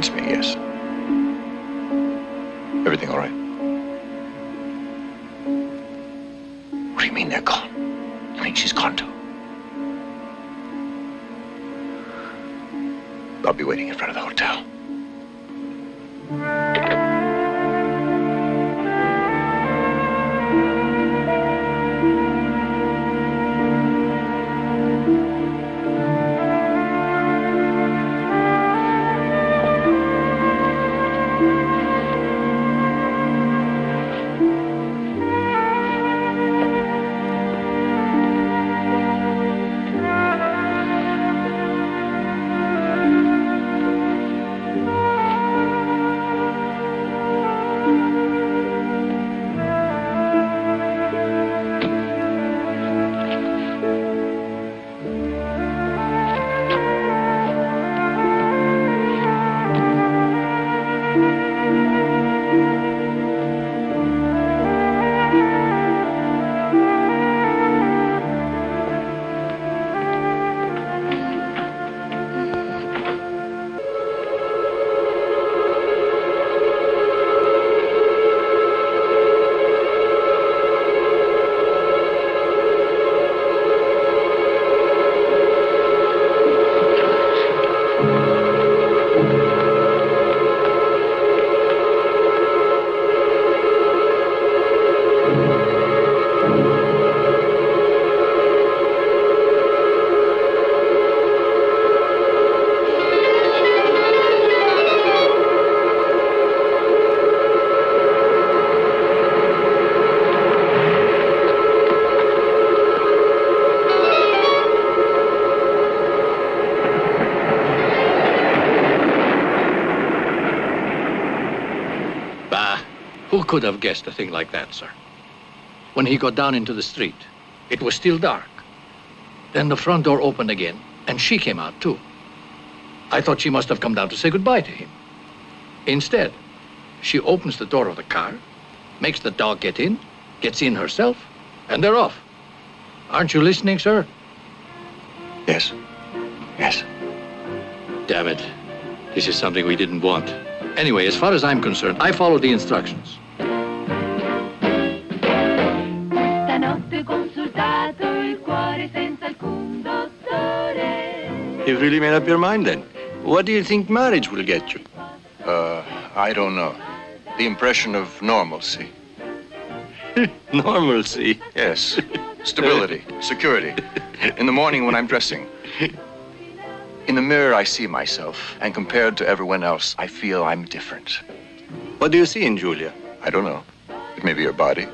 It's me, yes. Everything all right? What do you mean they're gone? You mean she's gone too? I'll be waiting in front of the hotel. Who could have guessed a thing like that, sir? When he got down into the street, it was still dark. Then the front door opened again, and she came out, too. I thought she must have come down to say goodbye to him. Instead, she opens the door of the car, makes the dog get in, gets in herself, and they're off. Aren't you listening, sir? Yes. Yes. Damn it. This is something we didn't want. Anyway, as far as I'm concerned, I followed the instructions. You've really made up your mind, then. What do you think marriage will get you? I don't know. The impression of normalcy. Normalcy? Yes. Stability, security. In the morning when I'm dressing. In the mirror, I see myself, and compared to everyone else, I feel I'm different. What do you see in Julia? I don't know. It may be her body,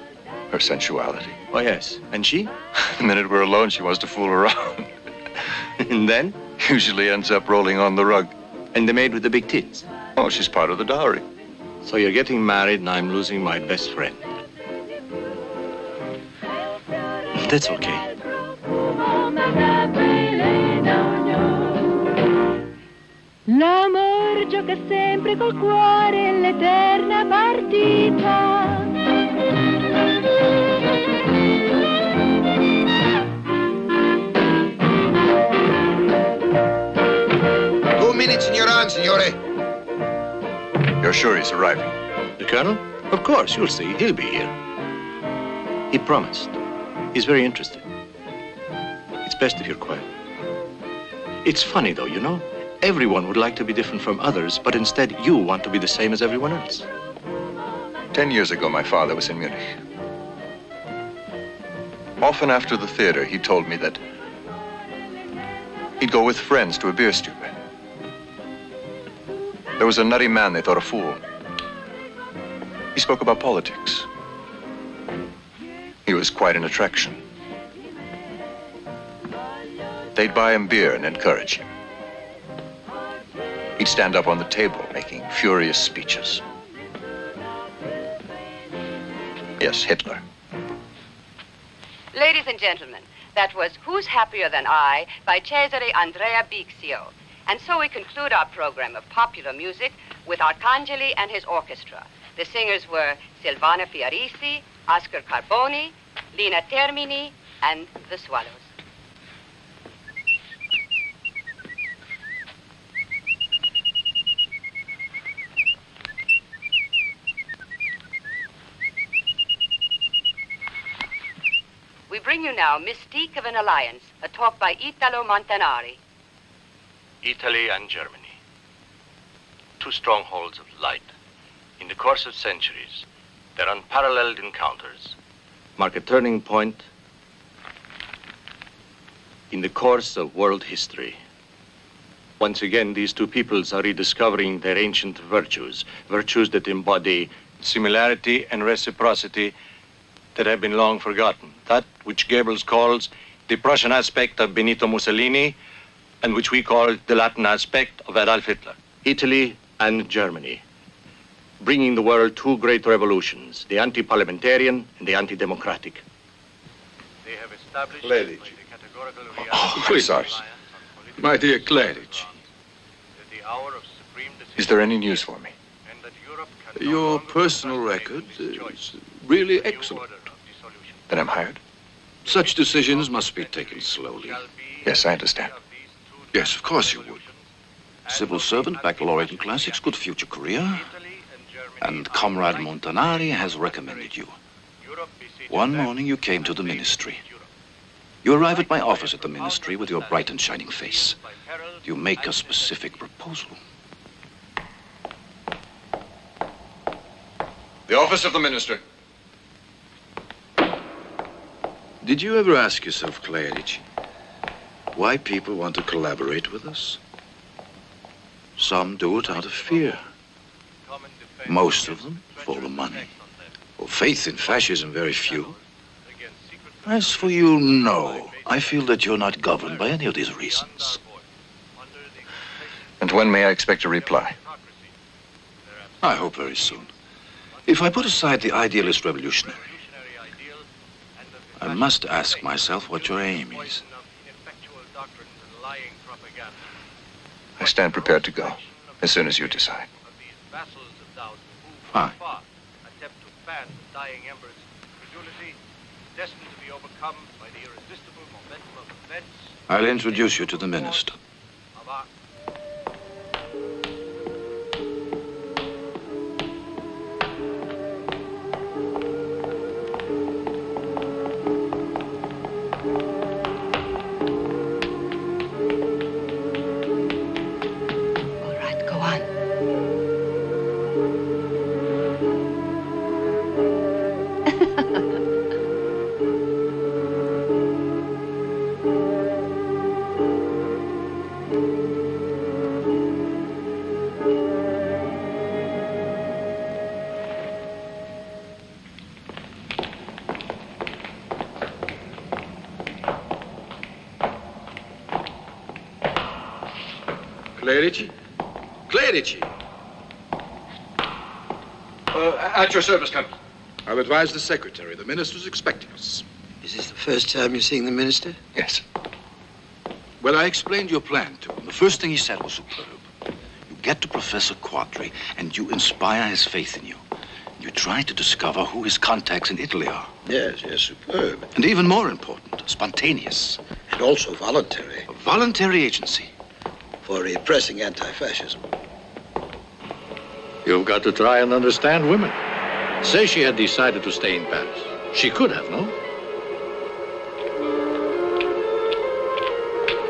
her sensuality. Oh, yes. And she? The minute we're alone, she wants to fool around. And then? Usually ends up rolling on the rug. And the maid with the big tits? Oh, she's part of the dowry. So you're getting married, and I'm losing my best friend. That's okay. L'amor gioca sempre col cuore l'eterna partita. 2 minutes in your hand, signore. You're sure he's arriving? The colonel? Of course, you'll see. He'll be here. He promised. He's very interested. It's best if you're quiet. It's funny, though, you know? Everyone would like to be different from others, but instead you want to be the same as everyone else. 10 years ago, my father was in Munich. Often after the theater, he told me that he'd go with friends to a beer stube. There was a nutty man they thought a fool. He spoke about politics. He was quite an attraction. They'd buy him beer and encourage him. He'd stand up on the table making furious speeches. Yes, Hitler. Ladies and gentlemen, that was Who's Happier Than I by Cesare Andrea Bixio. And so we conclude our program of popular music with Arcangeli and his orchestra. The singers were Silvana Fiorisi, Oscar Carboni, Lina Termini, and the Swallows. bring you now Mystique of an Alliance, a talk by Italo Montanari. Italy and Germany. Two strongholds of light. In the course of centuries, their unparalleled encounters mark a turning point in the course of world history. Once again, these two peoples are rediscovering their ancient virtues, virtues that embody similarity and reciprocity that have been long forgotten. That which Goebbels calls the Prussian aspect of Benito Mussolini, and which we call the Latin aspect of Adolf Hitler. Italy and Germany, bringing the world two great revolutions, the anti-parliamentarian and the anti-democratic. They have established Ladies. by the categorical Oh, reality sorry. My dear Claridge, that the hour of supreme decision Is there any news for me? and that Europe can no your longer personal procrastinate record with its choice. is really A new excellent. order of dissolution Then I'm hired? Such decisions must be taken slowly. shall be Yes, I understand. of these two Yes, of course you would. revolutions, Civil servant, baccalaureate in classics, good future career. Italy and Germany And are Comrade united. Montanari has recommended you. Europe besieges One them, morning you came to the and they ministry. besiege Europe. You arrive at my office at the ministry with your bright and shining face. By peril You make a and specific proposal. The office of the minister. Did you ever ask yourself, Claridge, why people want to collaborate with us? Some do it out of fear. common defense Most of them against for the treacherous money. attacks on them, Well, faith in fascism, very few. against secret As for you, no. I feel that you're not governed by any of these reasons. under the And when may I expect a reply? autocracy. I hope very soon. If I put aside the idealist revolutionary, Revolutionary ideal and the I must ask myself what your aim is. poison of ineffectual doctrines and lying propaganda. I stand prepared to go as soon as you decide. Of these vassals of doubt who Fine. from far attempt to fan the dying embers of credulity, destined to be overcome by the irresistible momentum of events I'll introduce you to the minister. of our All right, go on. Claridge? Claridge! At your service, Colonel. I'll advise the secretary. The minister's expecting us. Is this the first time you're seeing the minister? Yes. Well, I explained your plan to him. The first thing he said was superb. You get to Professor Quadri, and you inspire his faith in you. You try to discover who his contacts in Italy are. Yes, superb. And even more important, spontaneous. And also voluntary A voluntary agency. for repressing anti-fascism. You've got to try and understand women. Say she had decided to stay in Paris. She could have, no?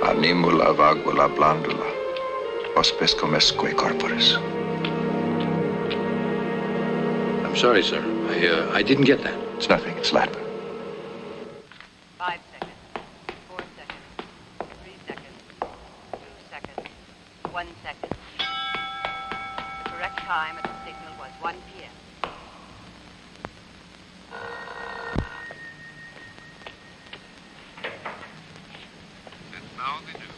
Animula vagula blandula, hospes comesque corporis. I'm sorry, sir. I didn't get that. It's nothing, it's Latin. 5 seconds, 4 seconds, 3 seconds, 2 seconds, 1 second. The correct time at the signal was 1 p.m. And now the news.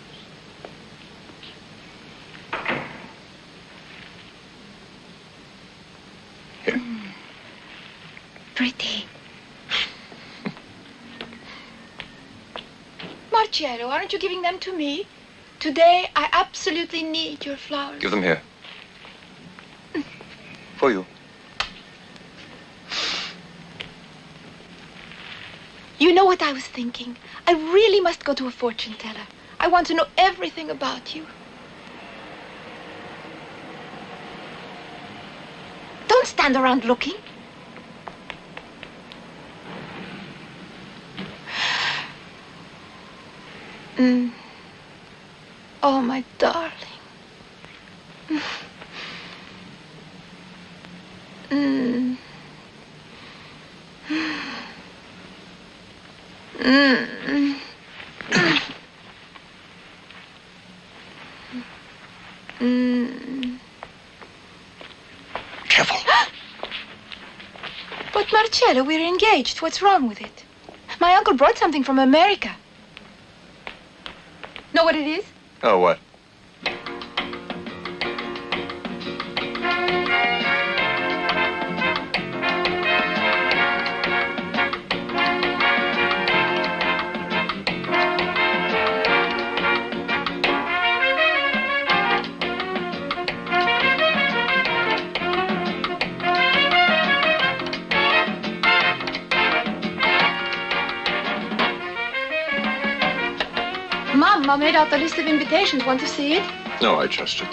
Here. Pretty. Marcello, aren't you giving them to me? Today, I absolutely need your flowers. Give them here. For you. You know what I was thinking? I really must go to a fortune teller. I want to know everything about you. Don't stand around looking. Oh, my darling. Careful. But Marcello, we're engaged. What's wrong with it? My uncle brought something from America. Know what it is? Oh, what? Mom, I made out the list of invitations. Want to see it? No, I trust you.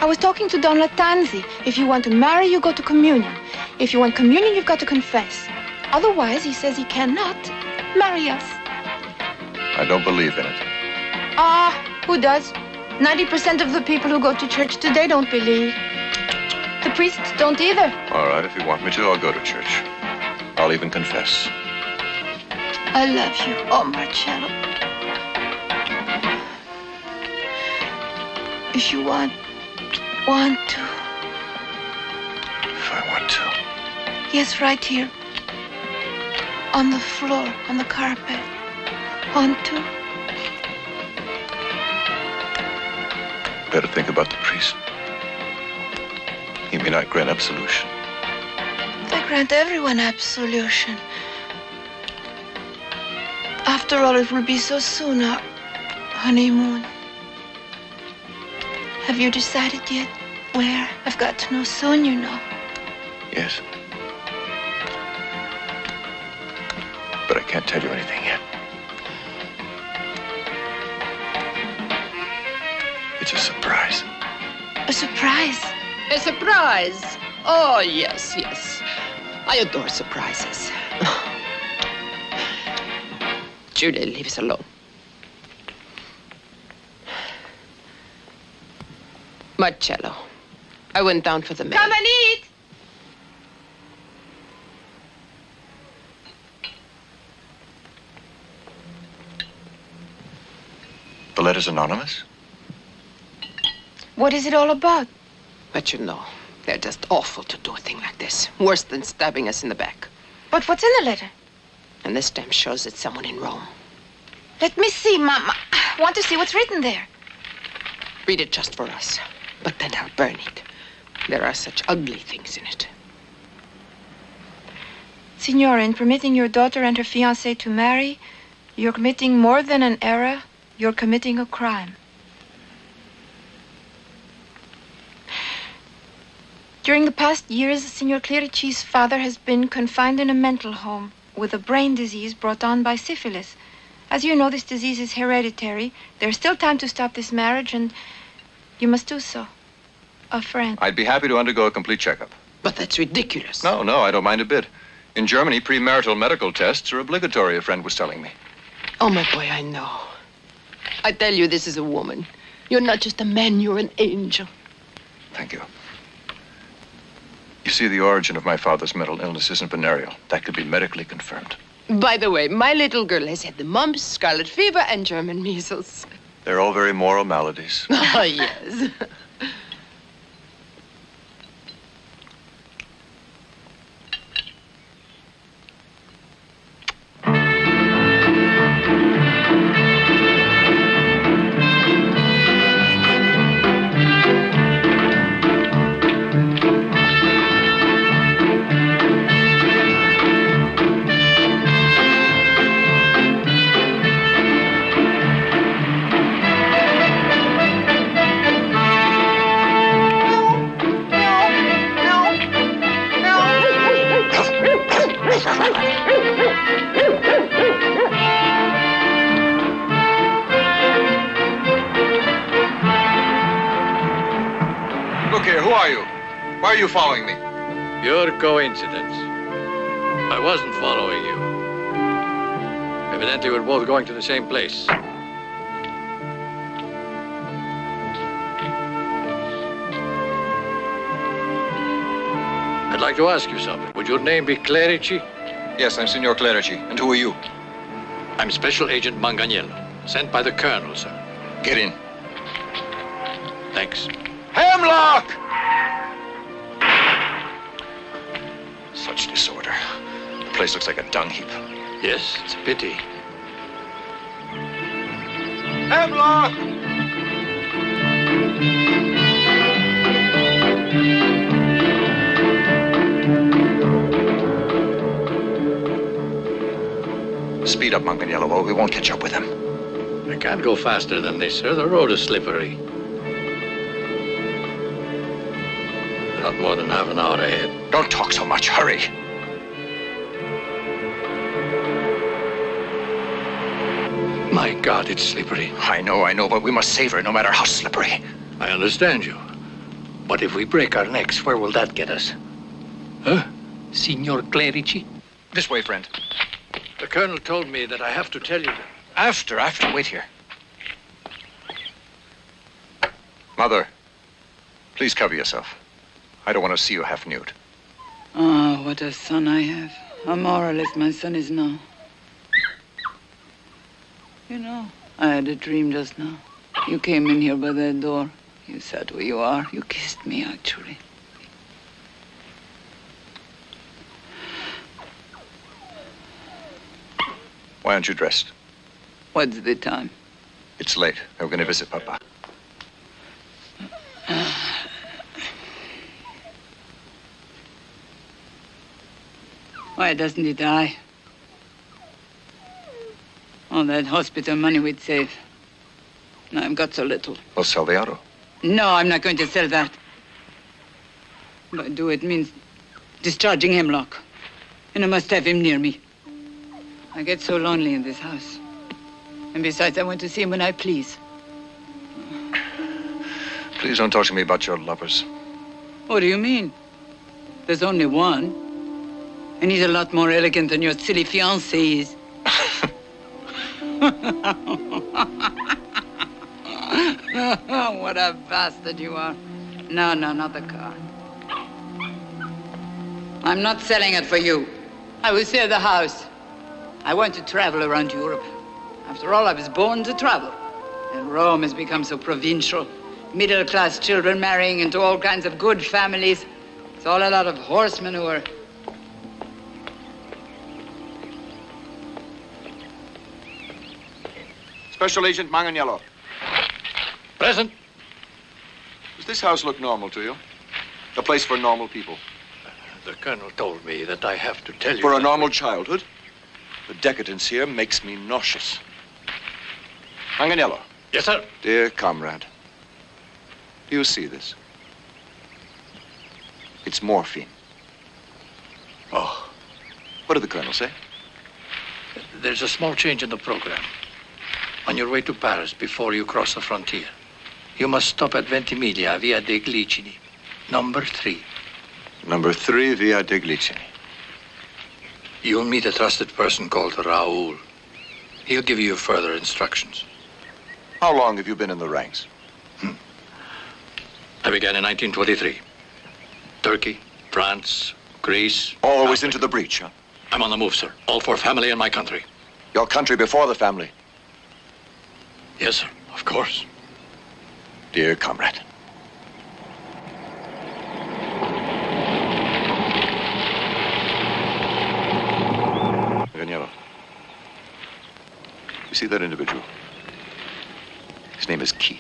I was talking to Don Latanzi. If you want to marry, you go to communion. If you want communion, you've got to confess. Otherwise, he says he cannot marry us. I don't believe in it. Who does? 90% of the people who go to church today don't believe. The priests don't either. All right, if you want me to, I'll go to church. I'll even confess. I love you. Oh, Marcello. If you want to. If I want to. Yes, right here. On the floor, on the carpet. Want to? Better think about the priest. He may not grant absolution. They grant everyone absolution. After all, it will be so soon, our honeymoon. Have you decided yet where? I've got to know soon, you know. Yes. But I can't tell you anything yet. It's a surprise. A surprise? A surprise? Oh, yes, yes. I adore surprises. Julie, leave us alone. Marcello, I went down for the mail. Come and eat! The letter's anonymous? What is it all about? But you know, they're just awful to do a thing like this. Worse than stabbing us in the back. But what's in the letter? And this stamp shows it's someone in Rome. Let me see, Mama. I want to see what's written there. Read it just for us. But then I'll burn it. There are such ugly things in it. Signora, in permitting your daughter and her fiancé to marry, you're committing more than an error. You're committing a crime. During the past years, Signor Clerici's father has been confined in a mental home with a brain disease brought on by syphilis. As you know, this disease is hereditary. There's still time to stop this marriage, and you must do so. A friend. I'd be happy to undergo a complete checkup. But that's ridiculous. No, I don't mind a bit. In Germany, premarital medical tests are obligatory, a friend was telling me. Oh, my boy, I know. I tell you, this is a woman. You're not just a man, you're an angel. Thank you. You see, the origin of my father's mental illness isn't venereal. That could be medically confirmed. By the way, my little girl has had the mumps, scarlet fever, and German measles. They're all very moral maladies. Oh, yes. Look here, who are you? Why are you following me? Pure coincidence. I wasn't following you. Evidently, we're both going to the same place. I'd like to ask you something. Would your name be Clerici? Yes, I'm Signor Clerici. And who are you? I'm Special Agent Manganiello, sent by the Colonel, sir. Get in. Thanks. Hemlock! Such disorder. The place looks like a dung heap. Yes, it's a pity. Hemlock! Speed up, Manganiello, or we won't catch up with him. I can't go faster than this, sir. The road is slippery. Not more than half an hour ahead. Don't talk so much. Hurry. My God, it's slippery. I know, but we must save her no matter how slippery. I understand you. But if we break our necks, where will that get us? Huh? Signor Clerici? This way, friend. The Colonel told me that I have to tell you that. After. Wait here. Mother, please cover yourself. I don't want to see you half nude. Ah, what a son I have. How moralist my son is now. You know, I had a dream just now. You came in here by that door. You sat where you are. You kissed me, actually. Why aren't you dressed? What's the time? It's late. We're going to visit Papa. Why doesn't he die? All that hospital money we'd save. Now I've got so little. We'll sell the auto. No, I'm not going to sell that. If I do, it means discharging Hemlock. And I must have him near me. I get so lonely in this house. And besides, I want to see him when I please. Please don't talk to me about your lovers. What do you mean? There's only one. And he's a lot more elegant than your silly fiancé is. What a bastard you are. No, not the car. I'm not selling it for you. I will sell the house. I want to travel around Europe. After all, I was born to travel. And Rome has become so provincial. Middle-class children marrying into all kinds of good families. It's all a lot of horse manure. Special Agent Manganiello. Present. Does this house look normal to you? A place for normal people? The Colonel told me that I have to tell you. For a normal childhood? The decadence here makes me nauseous. Manganiello. Yes, sir. Dear comrade, do you see this? It's morphine. Oh. What did the Colonel say? There's a small change in the program. On your way to Paris, before you cross the frontier, you must stop at Ventimiglia, Via dei Glicini, number 3. Number 3, Via dei Glicini. You'll meet a trusted person called Raoul. He'll give you further instructions. How long have you been in the ranks? I began in 1923. Turkey, France, Greece. Always into the breach, huh? I'm on the move, sir. All for family and my country. Your country before the family. Yes, sir. Of course. Dear comrade. Manganiello. You see that individual? His name is Ki.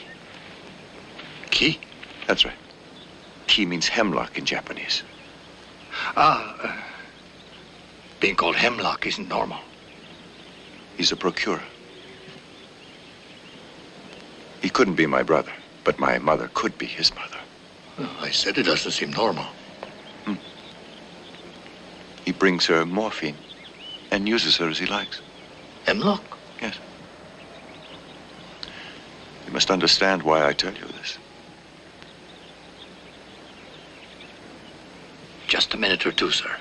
Ki? That's right. Ki means hemlock in Japanese. Being called Hemlock isn't normal. He's a procurer. He couldn't be my brother, but my mother could be his mother. Well, I said it doesn't seem normal. He brings her morphine and uses her as he likes. Hemlock? Yes. You must understand why I tell you this. Just a minute or two, sir.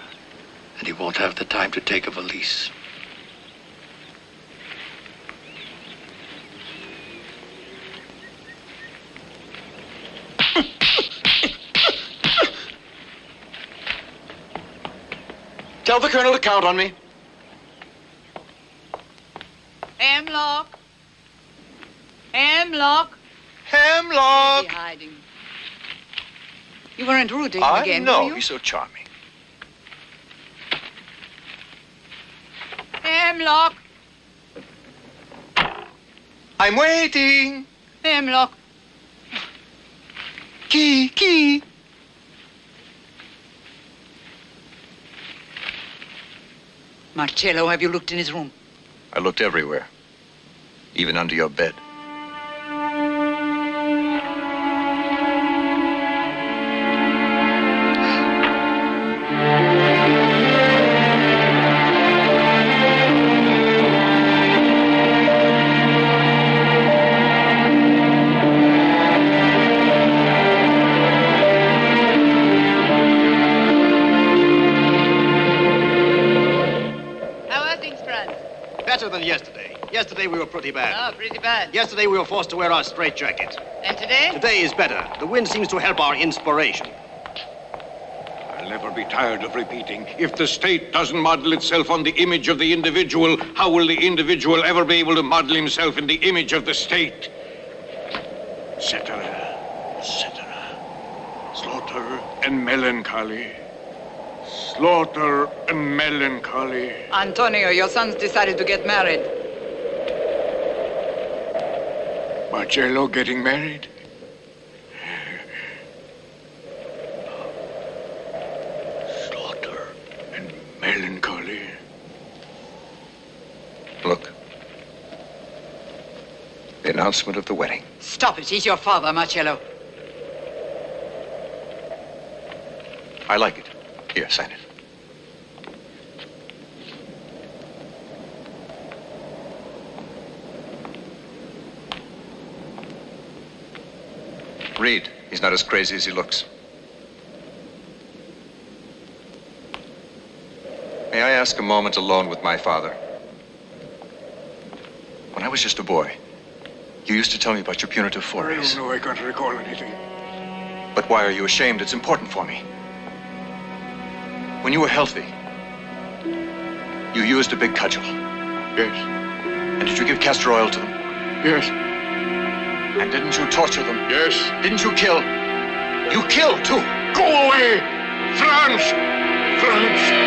And he won't have the time to take a valise. Tell the colonel to count on me. Hemlock. Hemlock. Hemlock! Where's he hiding? You weren't rude to him again, no, were you? he's so charming. Hemlock. I'm waiting. Hemlock. Key. Marcello, have you looked in his room? I looked everywhere, even under your bed. Better than yesterday. Yesterday we were pretty bad. Oh, pretty bad. Yesterday we were forced to wear our straitjacket. And today? Today is better. The wind seems to help our inspiration. I'll never be tired of repeating. If the state doesn't model itself on the image of the individual, how will the individual ever be able to model himself in the image of the state? Etc. Slaughter and melancholy. Slaughter and melancholy. Antonio, your son's decided to get married. Marcello getting married? Slaughter and melancholy. Look. The announcement of the wedding. Stop it. He's your father, Marcello. I like it. Here, sign it. Read. He's not as crazy as he looks. May I ask a moment alone with my father? When I was just a boy, you used to tell me about your punitive forays. No, I can't recall anything. But why are you ashamed? It's important for me. When you were healthy, you used a big cudgel. Yes. And did you give castor oil to them? Yes. And didn't you torture them? Yes. Didn't you kill? You killed, too. Go away! France! France!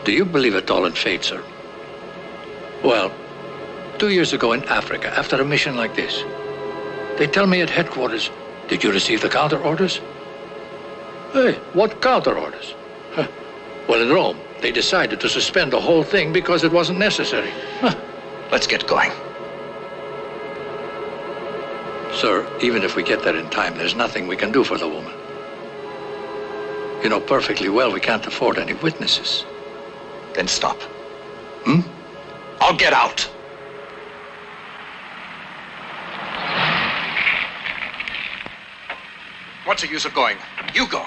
Do you believe at all in fate, sir? Well, 2 years ago in Africa, after a mission like this, they tell me at headquarters, did you receive the counter orders? Hey, what counter orders? Huh. Well, in Rome, they decided to suspend the whole thing because it wasn't necessary. Huh. Let's get going. Sir, even if we get there in time, there's nothing we can do for the woman. You know perfectly well we can't afford any witnesses. Then stop. I'll get out. What's the use of going? You go.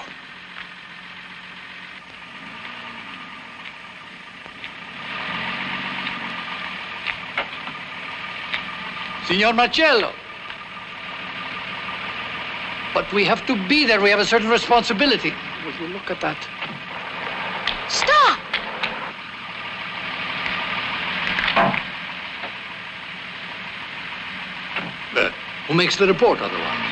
Signor Marcello. But we have to be there. We have a certain responsibility. Will you look at that? Stop! Who makes the report otherwise?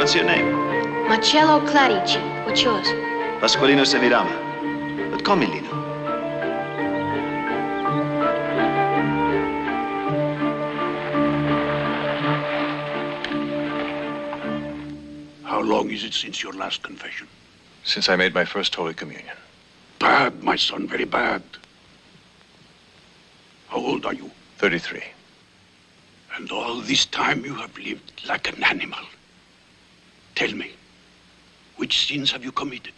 What's your name? Marcello Clarici. What's yours? Pasqualino Semirama. But call me Lino. How long is it since your last confession? Since I made my first Holy Communion. Bad, my son, very bad. How old are you? 33. And all this time you have lived like an animal. Tell me, which sins have you committed?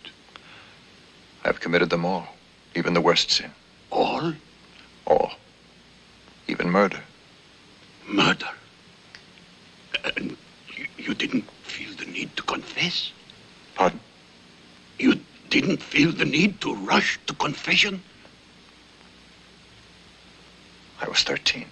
I've committed them all, even the worst sin. All? All. Even murder. Murder? And you didn't feel the need to confess? Pardon? You didn't feel the need to rush to confession? I was 13.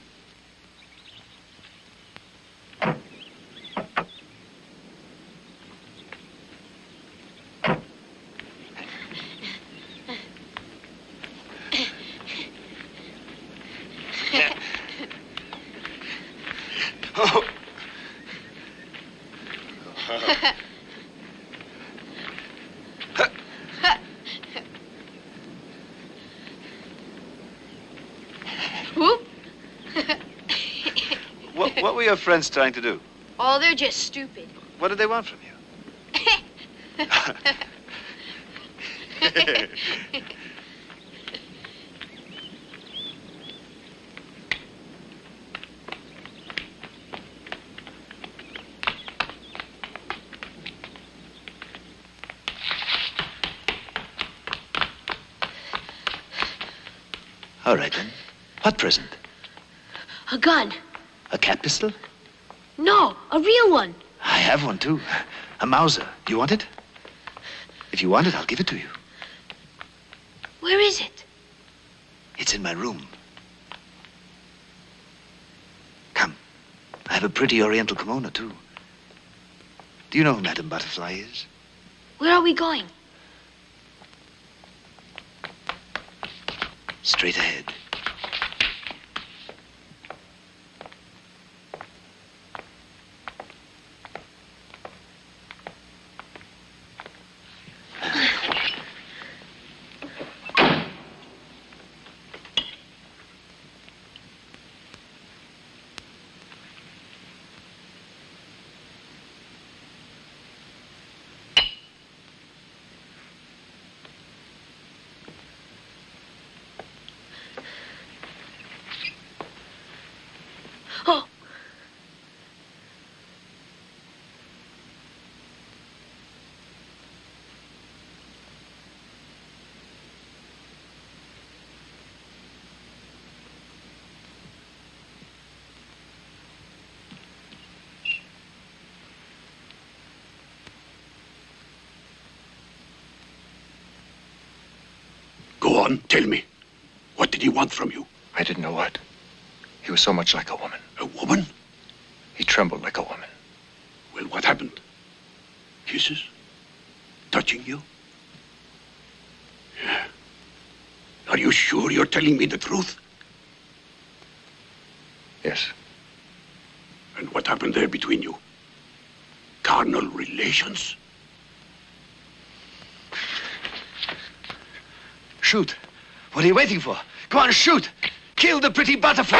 Oh. Whoop. What were your friends trying to do? Oh, they're just stupid. What did they want from you? All right, then. What present? A gun. A cat pistol? No, a real one. I have one, too. A Mauser. Do you want it? If you want it, I'll give it to you. Where is it? It's in my room. Come. I have a pretty oriental kimono, too. Do you know who Madame Butterfly is? Where are we going? Straight ahead. Oh. Go on, tell me. What did he want from you? I didn't know what. He was so much like a woman. A woman? He trembled like a woman. Well, what happened? Kisses? Touching you? Yeah. Are you sure you're telling me the truth? Yes. And what happened there between you? Carnal relations? Shoot. What are you waiting for? Go on, shoot. Kill the pretty butterfly.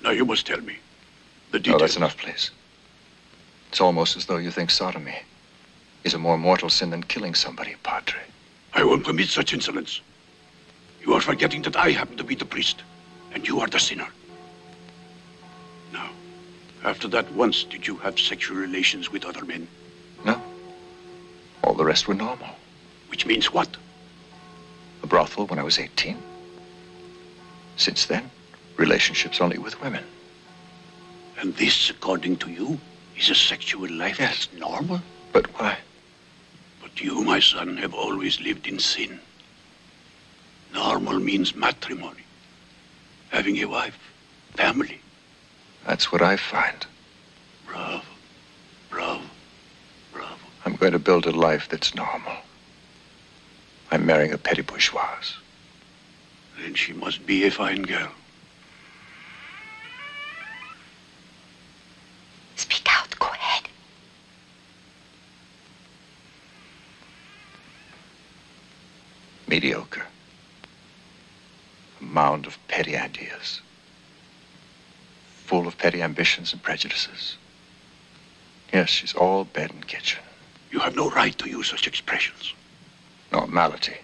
Now you must tell me the No, details. that's enough, please. It's almost as though you think sodomy is a more mortal sin than killing somebody, Padre. I won't permit such insolence. You are forgetting that I happen to be the priest, and you are the sinner. Now, after that once, did you have sexual relations with other men? No. All the rest were normal. Which means what? A brothel when I was 18. Since then, relationships only with women. And this, according to you, is a sexual life that's normal? But why? But you, my son, have always lived in sin. Normal means matrimony. Having a wife, family. That's what I find. Bravo, bravo, bravo. I'm going to build a life that's normal. I'm marrying a petty bourgeoise. Then she must be a fine girl. Speak out. Go ahead. Mediocre. A mound of petty ideas. Full of petty ambitions and prejudices. Yes, she's all bed and kitchen. You have no right to use such expressions. Normality.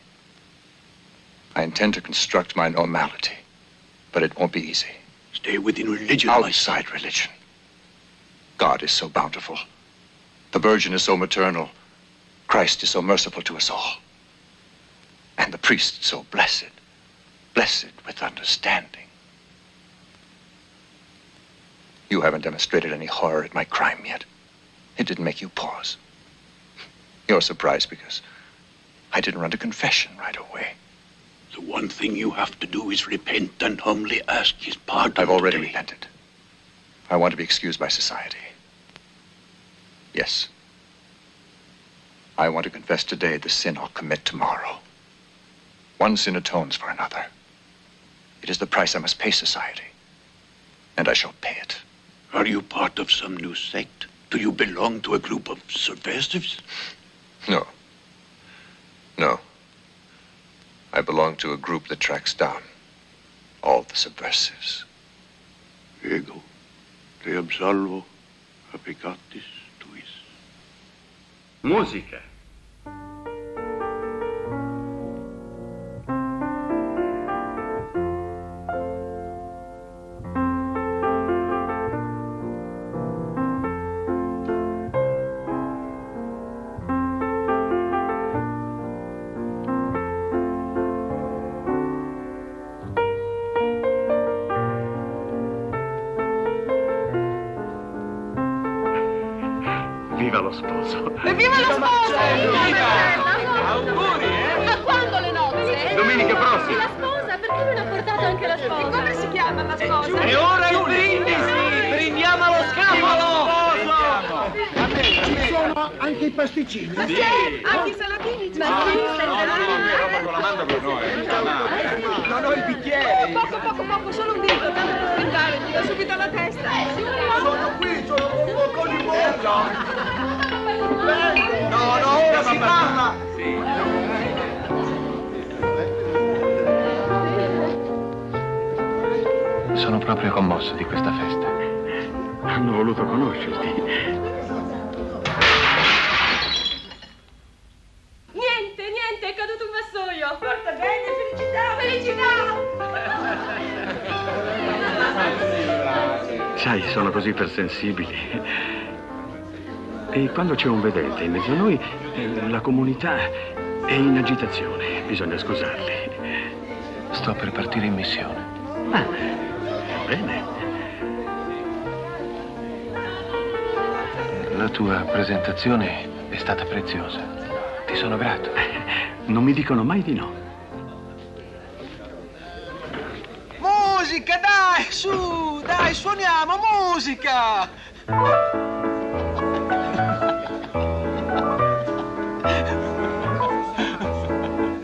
I intend to construct my normality, but it won't be easy. Stay within religion. Outside religion. God is so bountiful. The Virgin is so maternal. Christ is so merciful to us all. And the priest so blessed. Blessed with understanding. You haven't demonstrated any horror at my crime yet. It didn't make you pause. You're surprised because I didn't run to confession right away. The one thing you have to do is repent and humbly ask his pardon. I've already repented. I want to be excused by society. Yes. I want to confess today the sin I'll commit tomorrow. One sin atones for another. It is the price I must pay society. And I shall pay it. Are you part of some new sect? Do you belong to a group of subversives? No. No. I belong to a group that tracks down all the subversives. Ego, te absolvo a peccatis tuis. Musica. Viva lo sposo! Evviva lo sposo! Auguri, Ma quando le nozze? Domenica prossima! La sposa, perché non ha portato anche la sposa? Come si chiama la sposa? E ora il brindisi! Brindiamo allo scapolo! Ci sono anche i pasticcini? Ma sì, anche i salatini. Ma sì, Con la manda per noi. Non ho il bicchiere! Poco, solo un dito, tanto per aspettare, ti do subito alla testa. Sono qui, sono un po' di bocca! No, ora si parla! Sono proprio commosso di questa festa. Hanno voluto conoscerti. Niente, è caduto un vassoio. Porta bene, felicità! Sai, sono così ipersensibili. E quando c'è un vedente in mezzo a noi, la comunità è in agitazione. Bisogna scusarli. Sto per partire in missione. Ah, bene. La tua presentazione è stata preziosa. Ti sono grato. Non mi dicono mai di no. Musica, dai, su, dai, suoniamo, musica!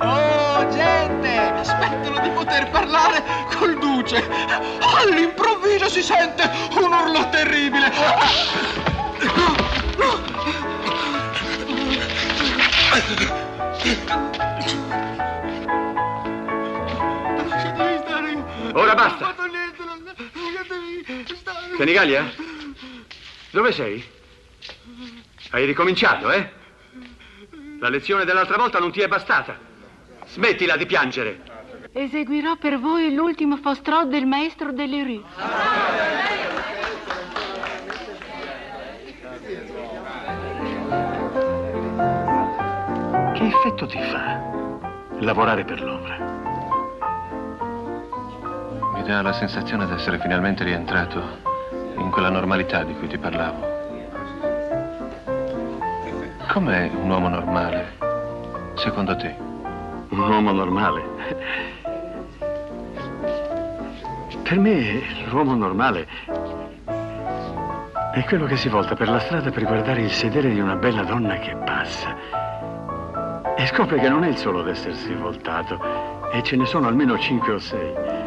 Oh, gente, aspettano di poter parlare col duce. All'improvviso si sente un urlo terribile. Ora basta. Senigallia? Dove sei? Hai ricominciato, eh? La lezione dell'altra volta non ti è bastata. Smettila di piangere. Eseguirò per voi l'ultimo fostrò del maestro delle rue. Che effetto ti fa lavorare per l'opera? e ha la sensazione di essere finalmente rientrato in quella normalità di cui ti parlavo. Com'è un uomo normale, secondo te? Un uomo normale? Per me, l'uomo normale è quello che si volta per la strada per guardare il sedere di una bella donna che passa e scopre che non è il solo ad essersi voltato, e ce ne sono almeno 5 o 6.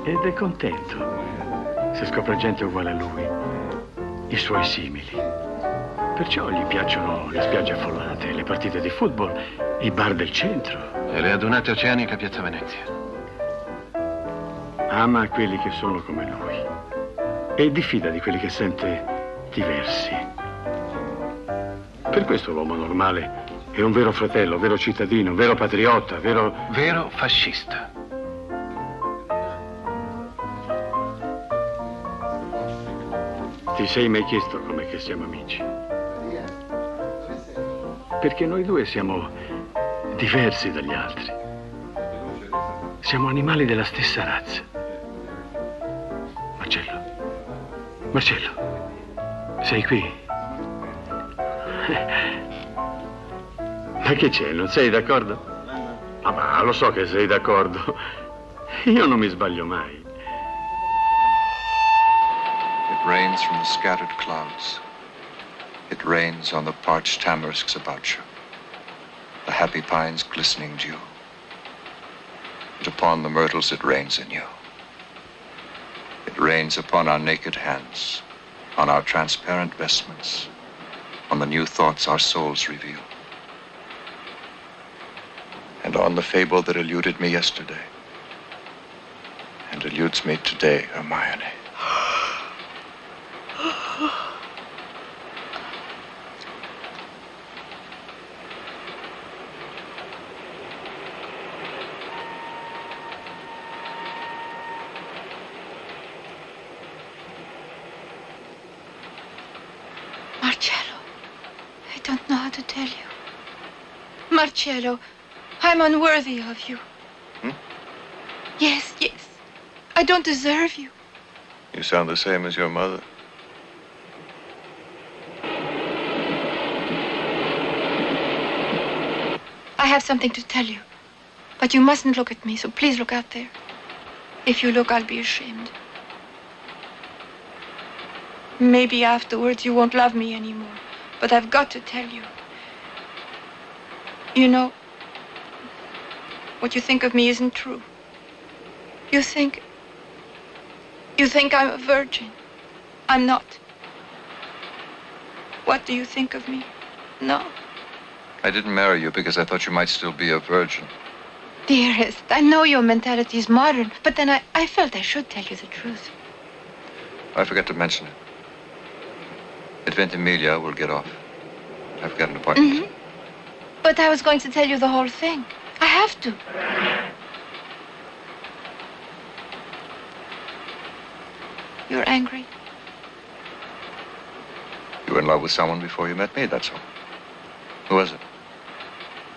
Ed è contento se scopre gente uguale a lui, i suoi simili. Perciò gli piacciono le spiagge affollate, le partite di football, i bar del centro. E le adunate oceaniche a Piazza Venezia. Ama quelli che sono come lui e diffida di quelli che sente diversi. Per questo l'uomo normale è un vero fratello, vero cittadino, vero patriota, vero fascista. Ti sei mai chiesto com'è che siamo amici? Perché noi due siamo diversi dagli altri. Siamo animali della stessa razza. Marcello, sei qui? Ma che c'è, non sei d'accordo? Ah, ma lo so che sei d'accordo. Io non mi sbaglio mai. It rains from the scattered clouds. It rains on the parched tamarisks about you, the happy pines glistening dew. And upon the myrtles it rains in you. It rains upon our naked hands, on our transparent vestments, on the new thoughts our souls reveal, and on the fable that eluded me yesterday, and eludes me today, Hermione. Marcello, I don't know how to tell you. Marcello, I'm unworthy of you. Yes. I don't deserve you. You sound the same as your mother. I have something to tell you, but you mustn't look at me, so please look out there. If you look, I'll be ashamed. Maybe afterwards you won't love me anymore, but I've got to tell you. You know, what you think of me isn't true. You think I'm a virgin. I'm not. What do you think of me? No. I didn't marry you because I thought you might still be a virgin. Dearest, I know your mentality is modern, but then I felt I should tell you the truth. I forgot to mention it. At Ventimiglia, we'll get off. I've got an appointment. But I was going to tell you the whole thing. I have to. You're angry? You were in love with someone before you met me, that's all. Who was it?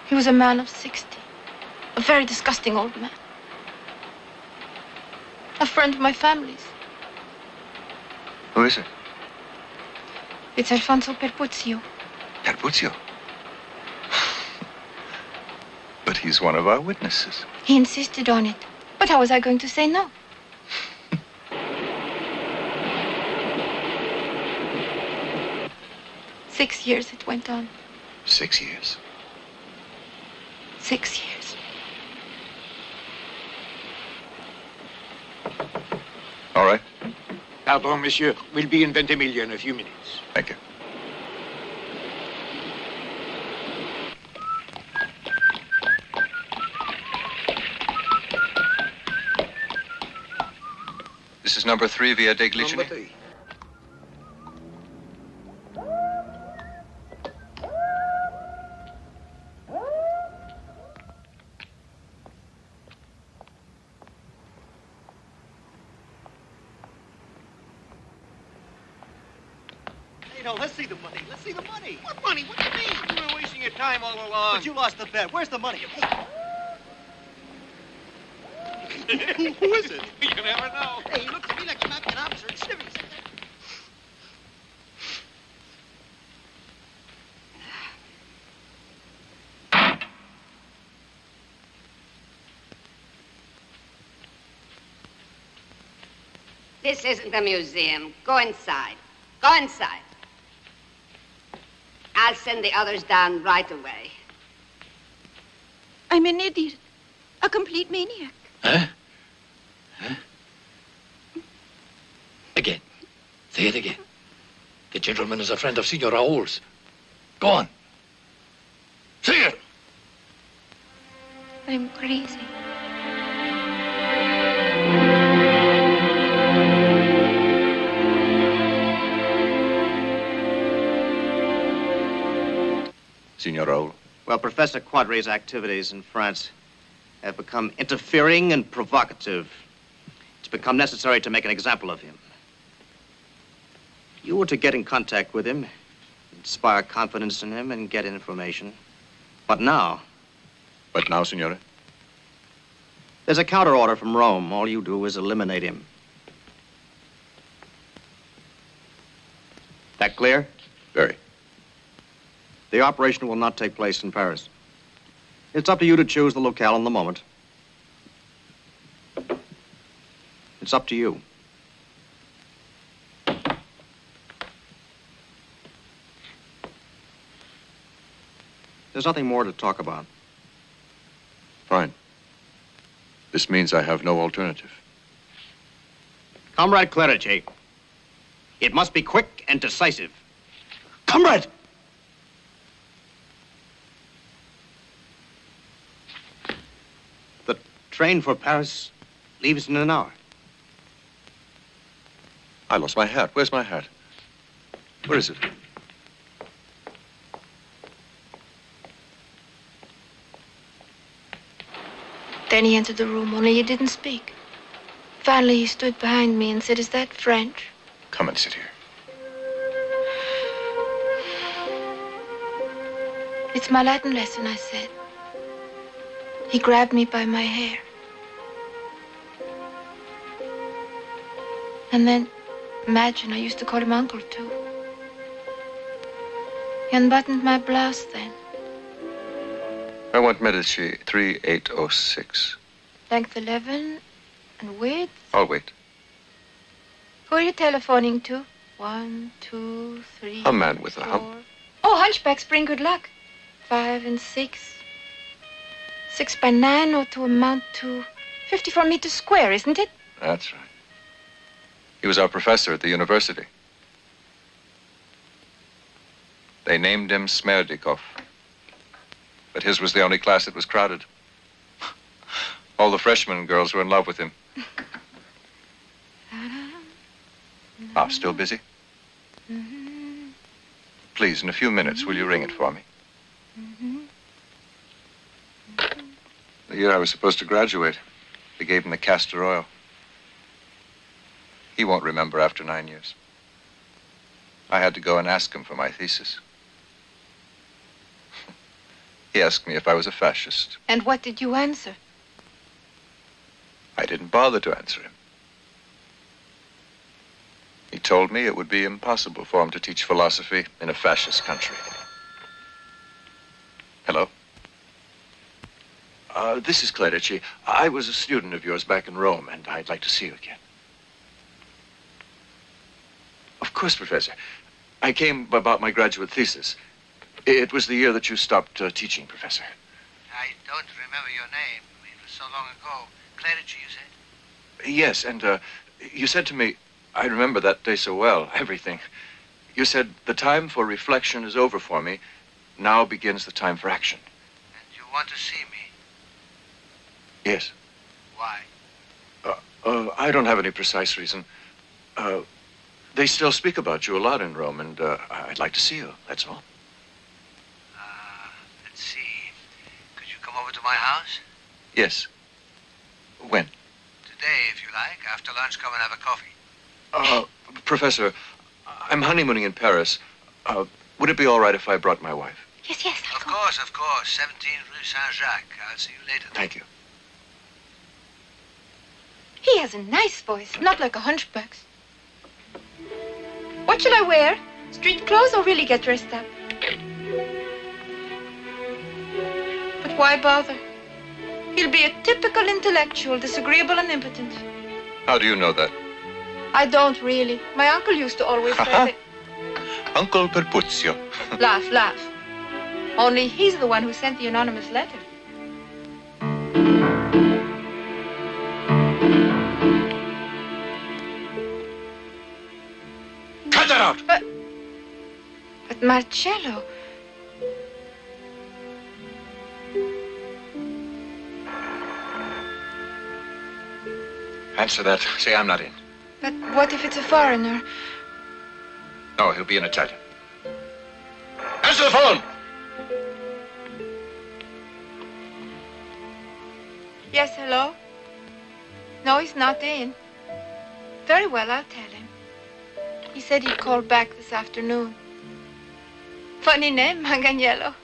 He was a man of 60. A very disgusting old man. A friend of my family's. Who is it? It's Alfonso Perpuzio. Perpuzio? But he's one of our witnesses. He insisted on it. But how was I going to say no? Six years it went on. 6 years? 6 years. All right. Pardon, monsieur. We'll be in Ventimiglia in a few minutes. Thank you. This is number 3 via De Glicini. Number 3. Let's see the money. Let's see the money. What money? What do you mean? You were wasting your time all along. But you lost the bet. Where's the money? Who is it? You never know. Hey, he looked to me like he might be an officer in civvies. This isn't a museum. Go inside. Go inside. I'll send the others down right away. I'm an idiot. A complete maniac. Huh? Huh? Again. Say it again. The gentleman is a friend of Signor Raoul's. Go on. Say it. I'm crazy. Signor Raoul. Well, Professor Quadri's activities in France have become interfering and provocative. It's become necessary to make an example of him. You were to get in contact with him, inspire confidence in him, and get information. But now? But now, Signore? There's a counter order from Rome. All you do is eliminate him. That clear? Very. The operation will not take place in Paris. It's up to you to choose the locale and the moment. It's up to you. There's nothing more to talk about. Fine. This means I have no alternative. Comrade Clerici, it must be quick and decisive. Comrade! The train for Paris leaves in an hour. I lost my hat. Where's my hat? Where is it? Then he entered the room, only he didn't speak. Finally, he stood behind me and said, "Is that French?" Come and sit here. "It's my Latin lesson," I said. He grabbed me by my hair. And then, imagine, I used to call him Uncle, too. He unbuttoned my blouse then. I want Medici 3806. Length 11 and width. I'll wait. Who are you telephoning to? 1, 2, 3. A man with a hump. 4. Oh, hunchbacks bring good luck. 5 and 6. 6 by 9 ought to amount to 54 meters square, isn't it? That's right. He was our professor at the university. They named him Smerdikov. But his was the only class that was crowded. All the freshman girls were in love with him. Ah, still busy? Please, in a few minutes, will you ring it for me? The year I was supposed to graduate, they gave him the castor oil. He won't remember after 9 years. I had to go and ask him for my thesis. He asked me if I was a fascist. And what did you answer? I didn't bother to answer him. He told me it would be impossible for him to teach philosophy in a fascist country. Hello? This is Clerici. I was a student of yours back in Rome, and I'd like to see you again. Of course, Professor. I came about my graduate thesis. It was the year that you stopped teaching, Professor. I don't remember your name. It was so long ago. Clerici, you said? Yes, and you said to me, I remember that day so well, everything. You said, the time for reflection is over for me. Now begins the time for action. And you want to see me? Yes. Why? I don't have any precise reason. They still speak about you a lot in Rome, and I'd like to see you, that's all. Let's see. Could you come over to my house? Yes. When? Today, if you like. After lunch, come and have a coffee. Professor, I'm honeymooning in Paris. Would it be all right if I brought my wife? Yes, yes. Of course. 17 Rue Saint-Jacques. I'll see you later. Thank you. He has a nice voice, not like a hunchback's. What shall I wear? Street clothes or really get dressed up? But why bother? He'll be a typical intellectual, disagreeable and impotent. How do you know that? I don't really. My uncle used to always say that. Uncle Perpuzio. Laugh, laugh. Only he's the one who sent the anonymous letter. Cut that out! But Marcello... Answer that. Say I'm not in. But what if it's a foreigner? No, he'll be an Italian. Answer the phone! Yes, hello? No, he's not in. Very well, I'll tell him. He said he'd call back this afternoon. Funny name, Manganiello.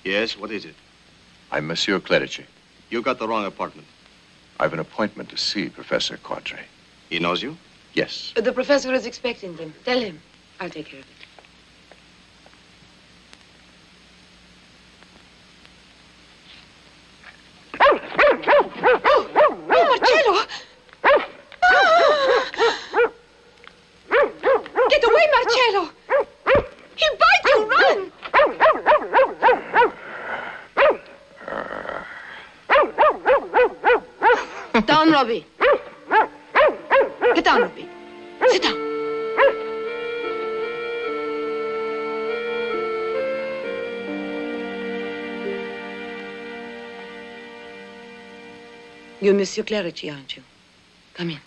Yes, what is it? I'm Monsieur Clerici. You got the wrong apartment. I've an appointment to see Professor Quadri. He knows you? Yes. The professor is expecting them. Tell him. I'll take care of it. Marcello! Get away, Marcello! He'll bite you! Run! Down, Robbie. Get down, Robbie. Sit down. You're Monsieur Clerici, aren't you? Come in.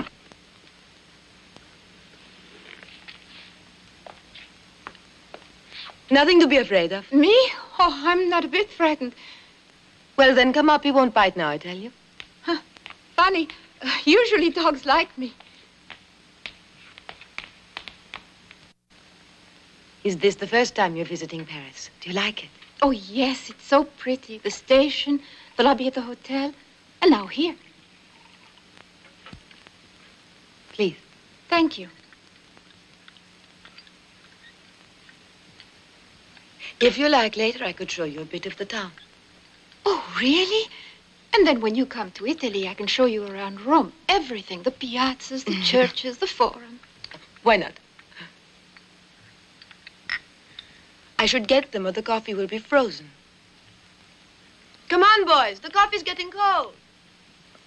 Nothing to be afraid of. Me? Oh, I'm not a bit frightened. Well, then come up. He won't bite now, I tell you. Funny. Usually dogs like me. Is this the first time you're visiting Paris? Do you like it? Oh, yes, it's so pretty. The station, the lobby at the hotel, and now here. Please. Thank you. If you like, later I could show you a bit of the town. Oh, really? And then when you come to Italy, I can show you around Rome. Everything. The piazzas, the churches, the forum. Why not? I should get them or the coffee will be frozen. Come on, boys. The coffee's getting cold.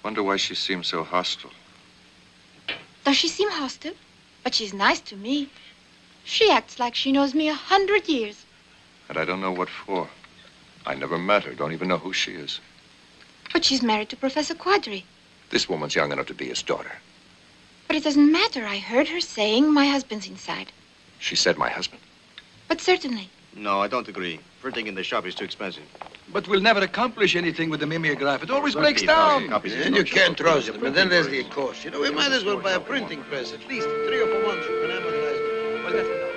Wonder why she seems so hostile. Does she seem hostile? But she's nice to me. She acts like she knows me 100 years. And I don't know what for. I never met her. Don't even know who she is. But she's married to Professor Quadri. This woman's young enough to be his daughter. But it doesn't matter. I heard her saying my husband's inside. She said my husband. But certainly. No, I don't agree. Printing in the shop is too expensive. But we'll never accomplish anything with the mimeograph. It always breaks down. And you can't trust them. And then there's the cost. You know, we might as well buy a printing press. At least 3 or 4 months you can amortize. Well, that's enough.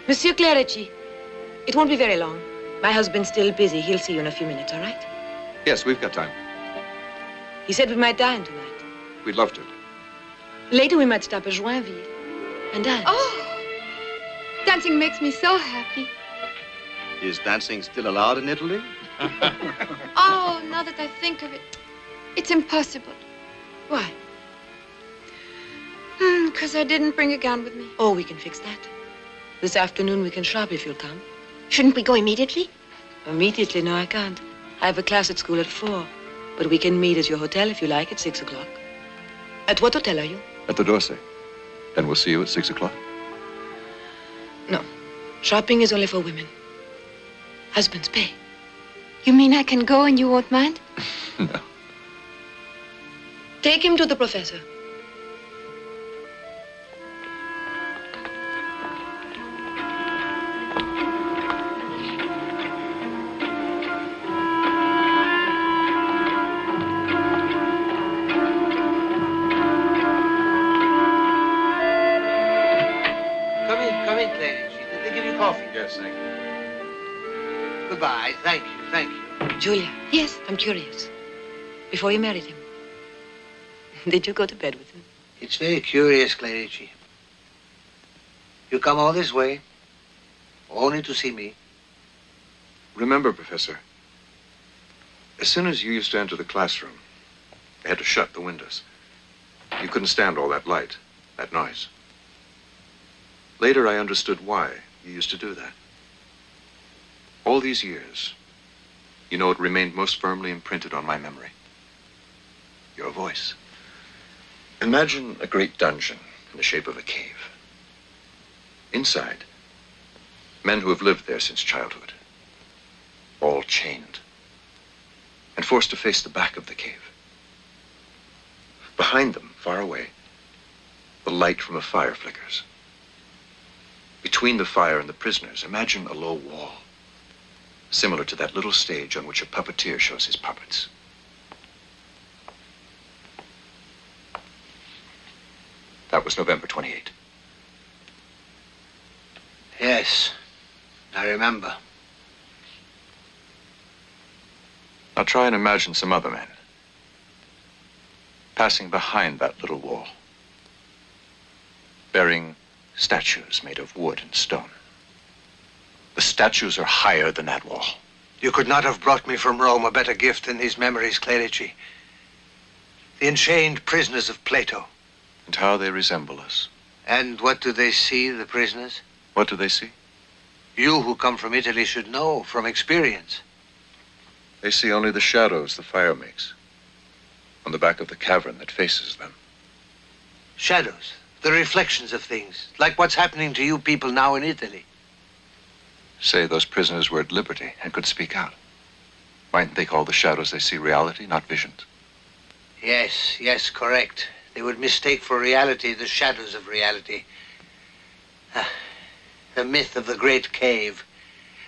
Monsieur Clerici, it won't be very long. My husband's still busy. He'll see you in a few minutes, all right? Yes, we've got time. He said we might dine tonight. We'd love to. Later we might stop at Joinville and dance. Oh, dancing makes me so happy. Is dancing still allowed in Italy? Oh, now that I think of it, it's impossible. Why? Because I didn't bring a gown with me. Oh, we can fix that. This afternoon we can shop if you'll come. Shouldn't we go immediately? Immediately? No, I can't. I have a class at school at 4. But we can meet at your hotel if you like at 6 o'clock. At what hotel are you? At the Dorsey. Then we'll see you at 6 o'clock. No. Shopping is only for women. Husbands pay. You mean I can go and you won't mind? No. Take him to the professor. Come in, Clary. Did they give you coffee? Yes, thank you. Goodbye. Thank you. Julia. Yes? I'm curious. Before you married him, did you go to bed with him? It's very curious, Clarici. You come all this way, only to see me. Remember, Professor, as soon as you used to enter the classroom, they had to shut the windows. You couldn't stand all that light, that noise. Later, I understood why you used to do that. All these years, you know, it remained most firmly imprinted on my memory. Your voice. Imagine a great dungeon in the shape of a cave. Inside, men who have lived there since childhood, all chained, and forced to face the back of the cave. Behind them, far away, the light from a fire flickers. Between the fire and the prisoners, imagine a low wall, similar to that little stage on which a puppeteer shows his puppets. That was November 28. Yes, I remember. Now try and imagine some other men passing behind that little wall, bearing statues made of wood and stone. The statues are higher than that wall. You could not have brought me from Rome a better gift than these memories, Clarici. The enchained prisoners of Plato. And how they resemble us. And what do they see, the prisoners? What do they see? You who come from Italy should know from experience. They see only the shadows the fire makes on the back of the cavern that faces them. Shadows, the reflections of things, like what's happening to you people now in Italy. Say those prisoners were at liberty and could speak out. Mightn't they call the shadows they see reality, not visions? Yes, correct. They would mistake for reality the shadows of reality. The myth of the great cave.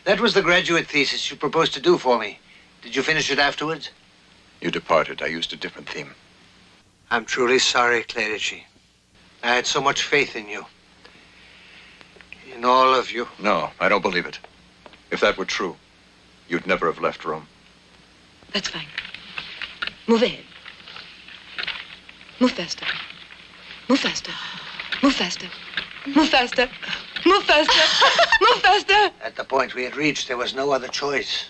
That was the graduate thesis you proposed to do for me. Did you finish it afterwards? You departed. I used a different theme. I'm truly sorry, Clarici. I had so much faith in you. In all of you. No, I don't believe it. If that were true, you'd never have left Rome. That's fine. Move ahead. Move faster. Move faster. Move faster. Move faster. Move faster. Move faster. At the point we had reached, there was no other choice.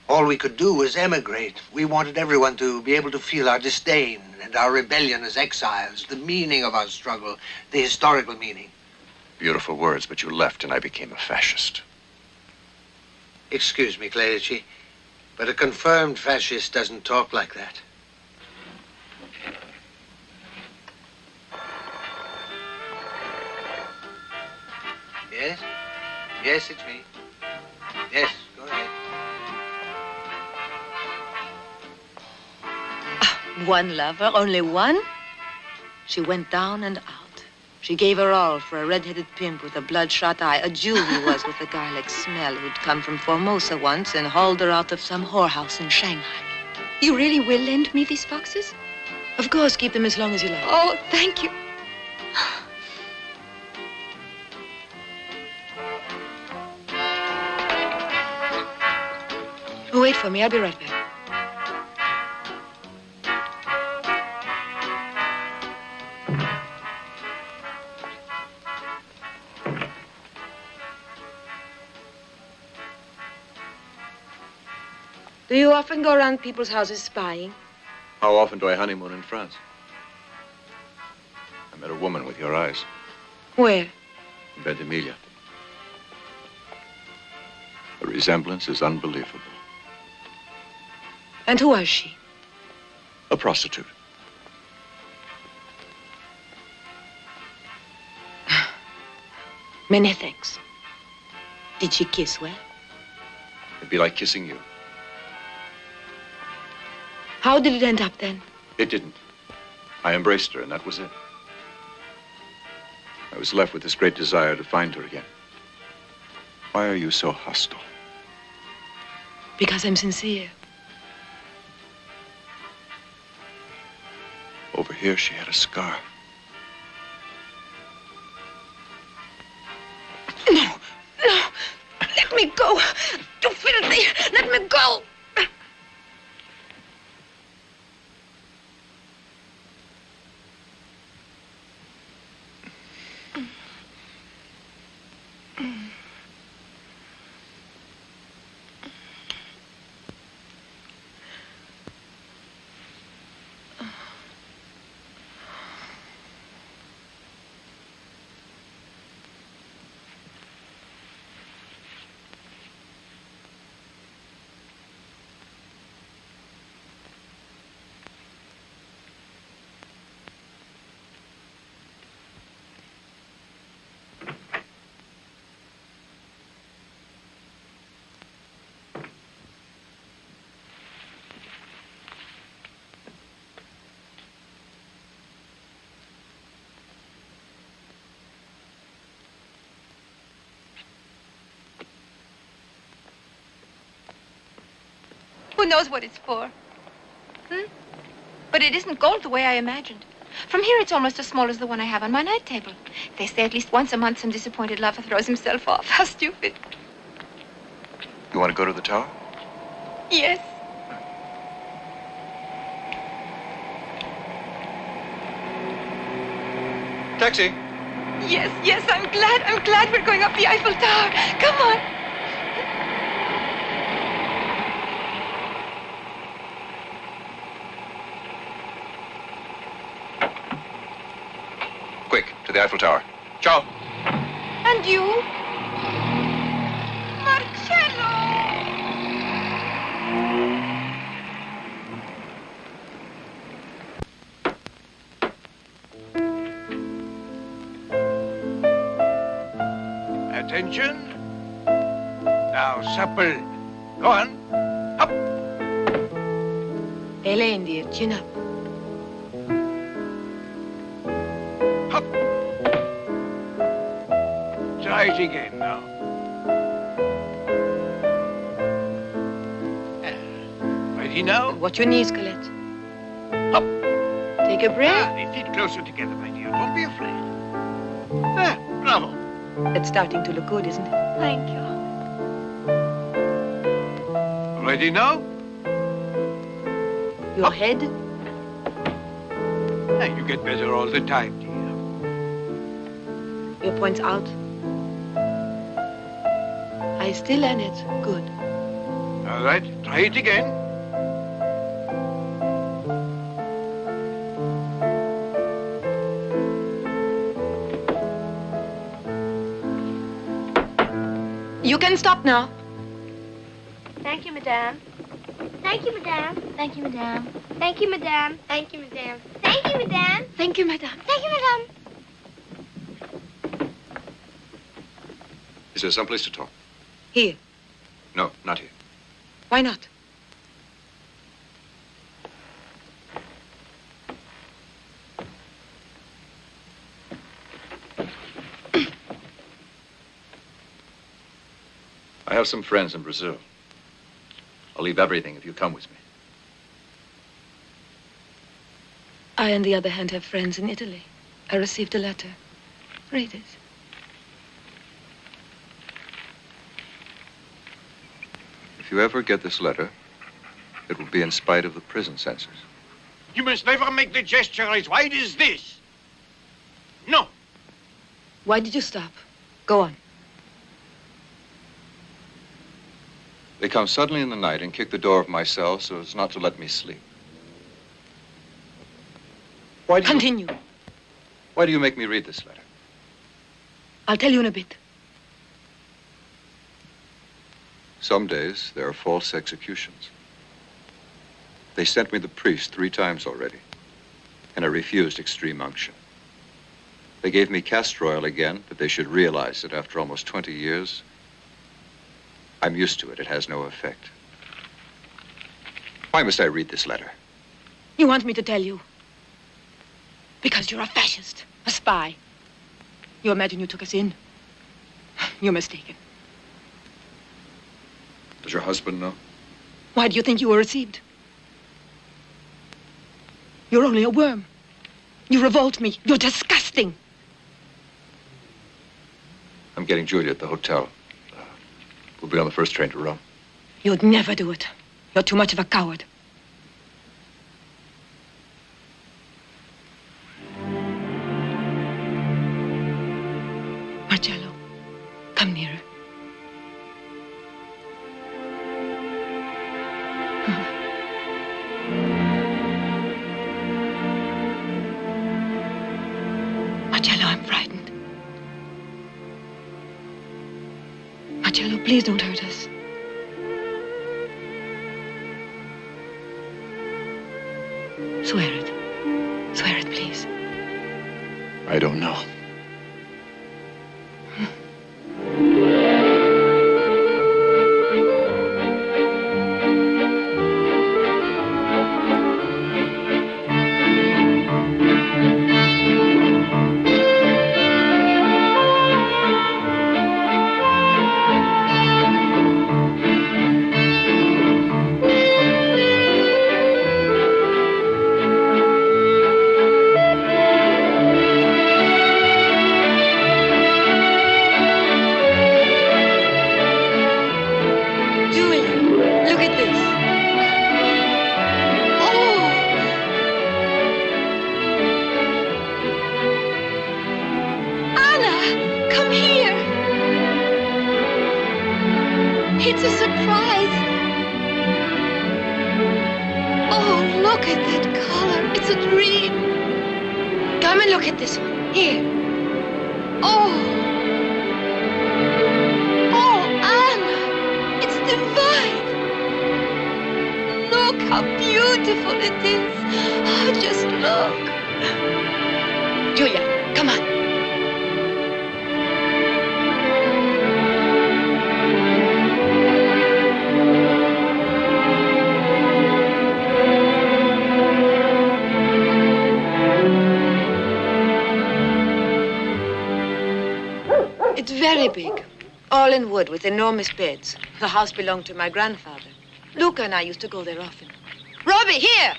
All we could do was emigrate. We wanted everyone to be able to feel our disdain and our rebellion as exiles, the meaning of our struggle, the historical meaning. Beautiful words, but you left and I became a fascist. Excuse me, Clarici, but a confirmed fascist doesn't talk like that. Yes? Yes, it's me. Yes, go ahead. One lover, only one? She went down and out. She gave her all for a red-headed pimp with a bloodshot eye, a Jew he was with a garlic smell who'd come from Formosa once and hauled her out of some whorehouse in Shanghai. You really will lend me these boxes? Of course, keep them as long as you like. Oh, thank you. Oh, wait for me. I'll be right back. Do you often go around people's houses spying? How often do I honeymoon in France? I met a woman with your eyes. Where? In Ventimiglia. The resemblance is unbelievable. And who was she? A prostitute. Many thanks. Did she kiss well? It'd be like kissing you. How did it end up then? It didn't. I embraced her, and that was it. I was left with this great desire to find her again. Why are you so hostile? Because I'm sincere. Over here, she had a scar. No, no. Let me go. You filthy. Let me go. Who knows what it's for? But it isn't gold the way I imagined. From here, it's almost as small as the one I have on my night table. They say at least once a month some disappointed lover throws himself off. How stupid. You want to go to the tower? Yes. Taxi. Yes, I'm glad we're going up the Eiffel Tower. Come on. Quick, to the Eiffel Tower. Ciao. And you? Marcello! Attention. Now, supple. Go on. Up. Elaine, dear, chin up. Up. Try it again now. Ready now? Watch your knees, Colette. Up. Take a breath. They fit closer together, my dear. Don't be afraid. There, bravo. It's starting to look good, isn't it? Thank you. Ready now? Your head? You get better all the time, dear. Your points out. I still in it. Good. All right, try it again. You can stop now. Thank you, madame. Thank you, madame. Thank you, madame. Thank you, madame. Thank you, madame. Thank you, madame. Thank you, madame. Thank you, madame. Is there someplace to talk? Here. No, not here. Why not? I have some friends in Brazil. I'll leave everything if you come with me. I, on the other hand, have friends in Italy. I received a letter. Read it. If you ever get this letter, it will be in spite of the prison censors. You must never make the gesture as wide as this. No. Why did you stop? Go on. They come suddenly in the night and kick the door of my cell so as not to let me sleep. Why do Continue. Why do you make me read this letter? I'll tell you in a bit. Some days there are false executions. They sent me the priest 3 times already, and I refused extreme unction. They gave me castor oil again, but they should realize that after almost 20 years, I'm used to it. It has no effect. Why must I read this letter? You want me to tell you? Because you're a fascist, a spy. You imagine you took us in? You're mistaken. Does your husband know? Why do you think you were received? You're only a worm. You revolt me. You're disgusting. I'm getting Julia at the hotel. We'll be on the first train to Rome. You'd never do it. You're too much of a coward. Marcello, come nearer. Marcello, I'm frightened. Marcello, please don't hurt us. Swear it. Swear it, please. I don't know. It's a surprise. Oh, look at that color. It's a dream. Come and look at this one. Here. Oh. Oh, Anna. It's divine. Look how beautiful it is. Oh, just look. Julia, come on. It's very big. All in wood with enormous beds. The house belonged to my grandfather. Luca and I used to go there often. Robbie, here!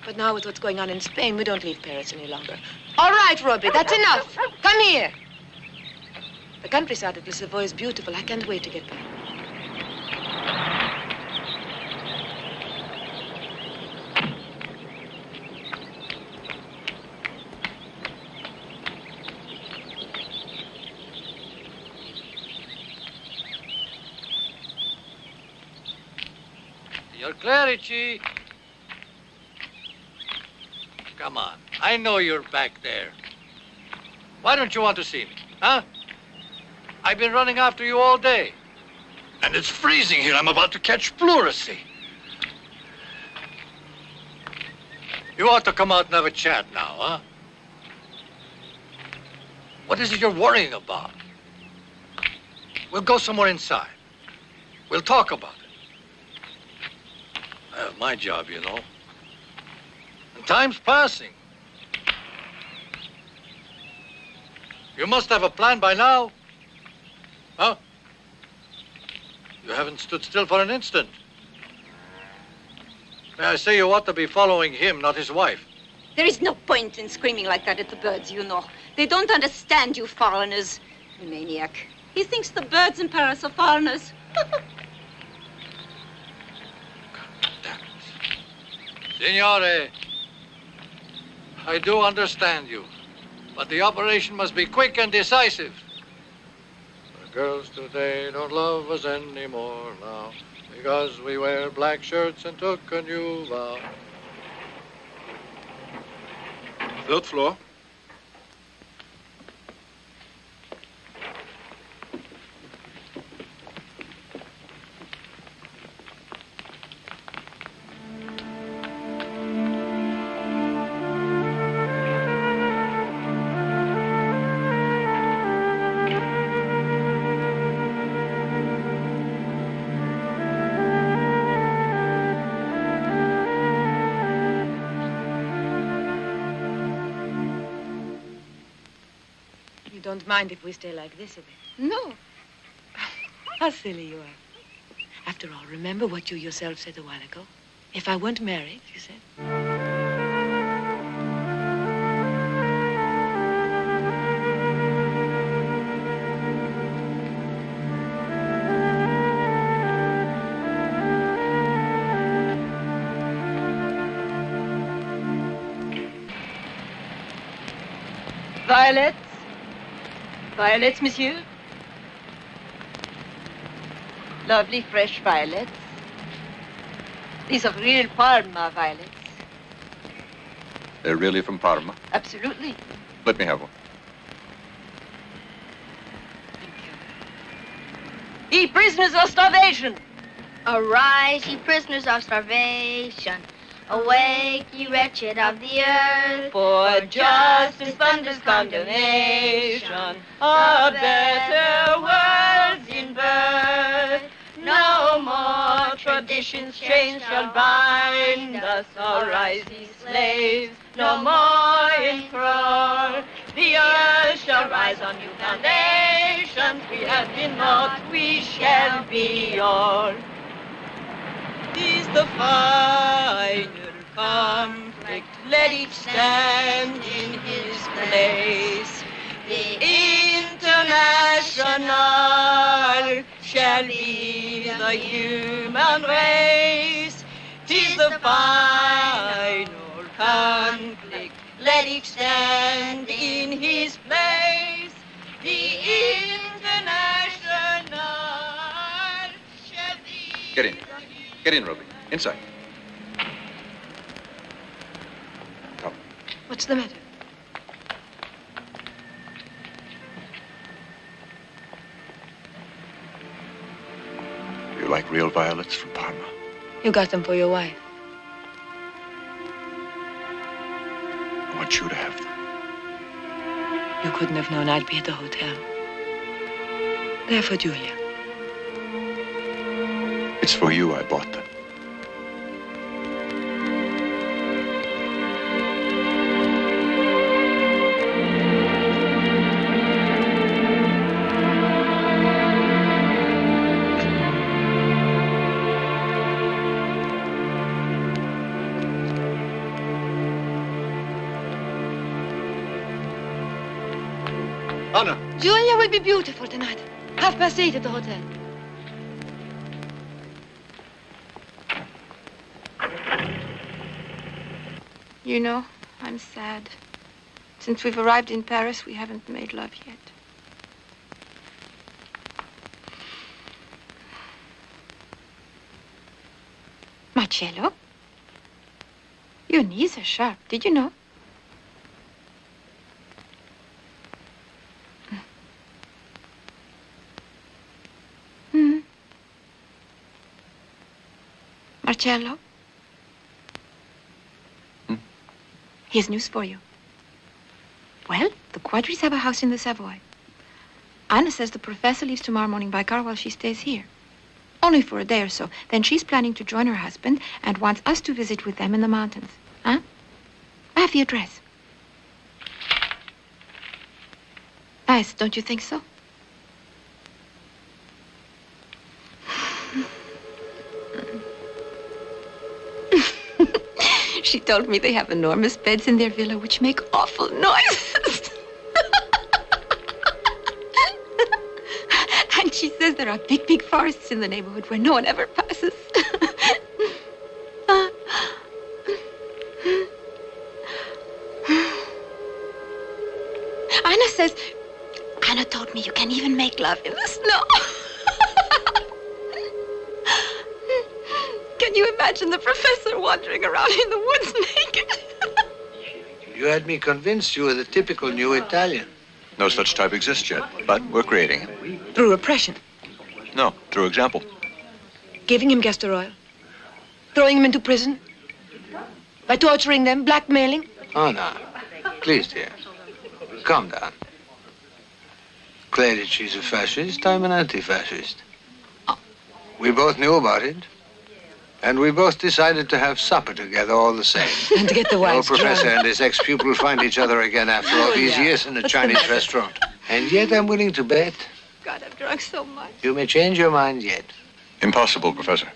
But now with what's going on in Spain, we don't leave Paris any longer. All right, Robbie, that's enough. Come here. The countryside of the Savoy is beautiful. I can't wait to get back. Signor Clerici. Come on. I know you're back there. Why don't you want to see me, huh? I've been running after you all day. And it's freezing here. I'm about to catch pleurisy. You ought to come out and have a chat now, huh? What is it you're worrying about? We'll go somewhere inside. We'll talk about it. I have my job, you know. And time's passing. You must have a plan by now. Huh? You haven't stood still for an instant. May I say you ought to be following him, not his wife. There is no point in screaming like that at the birds, you know. They don't understand you foreigners. You maniac. He thinks the birds in Paris are foreigners. Signore, I do understand you, but the operation must be quick and decisive. Girls today don't love us anymore now because we wear black shirts and took a new vow. 3rd floor. Don't mind if we stay like this a bit. No. How silly you are. After all, remember what you yourself said a while ago? If I weren't married, you said. Violets? Violets, monsieur? Lovely fresh violets. These are real Parma violets. They're really from Parma? Absolutely. Let me have one. Ye prisoners of starvation! Arise, ye prisoners of starvation. Awake, ye wretched of the earth. For justice thunders condemnation. A better world's in birth. No more traditions chains shall bind us. Arise, ye slaves, no more in thrall. The earth shall rise on new foundations. We have been not, we shall be all. Is the final conflict, let each stand in his place. The international shall be the human race. 'Tis the final conflict, let each stand in his place. The international shall be... Get in. Get in, Ruby. Inside. Come. What's the matter? You like real violets from Parma? You got them for your wife. I want you to have them. You couldn't have known I'd be at the hotel. They're for Julia. It's for you I bought them. Anna. Julia will be beautiful tonight. 8:30 at the hotel. You know, I'm sad. Since we've arrived in Paris, we haven't made love yet. Marcello? Your knees are sharp. Did you know? Marcello? Here's news for you. Well, the Quadris have a house in the Savoy. Anna says the professor leaves tomorrow morning by car while she stays here. Only for a day or so. Then she's planning to join her husband and wants us to visit with them in the mountains. Huh? I have the address. Nice, don't you think so? She told me they have enormous beds in their villa which make awful noises. And she says there are big, big forests in the neighborhood where no one ever passes. Marcella told me you can even make love in the snow. Can you imagine the professor wandering around in the woods naked? You had me convinced you were the typical new Italian. No such type exists yet, but we're creating it. Through repression. No, through example. Giving him castor oil. Throwing him into prison. By torturing them, blackmailing. Oh, no. Please, dear. Calm down. Clerici a fascist, I'm an anti-fascist. We both knew about it. And we both decided to have supper together all the same. And to get the wives Old professor drunk. and his ex-pupil find each other again after all these years in a Chinese restaurant. And yet I'm willing to bet God, I've drunk so much. you may change your mind yet. Impossible, Professor.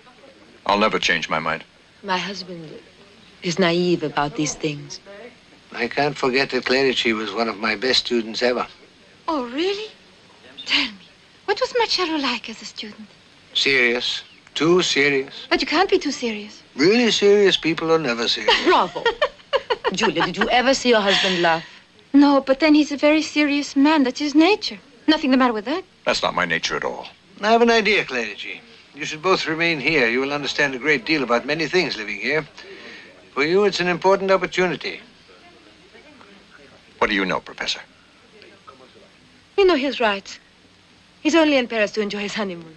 I'll never change my mind. My husband is naive about these things. I can't forget that Clerici was one of my best students ever. Oh, really? Tell me, what was Marcello like as a student? Serious. Too serious. But you can't be too serious. Really serious people are never serious. Bravo. Julia, did you ever see your husband laugh? No, but then he's a very serious man. That's his nature. Nothing the matter with that. That's not my nature at all. I have an idea, Clerici. You should both remain here. You will understand a great deal about many things living here. For you, it's an important opportunity. What do you know, Professor? You know his rights. He's only in Paris to enjoy his honeymoon.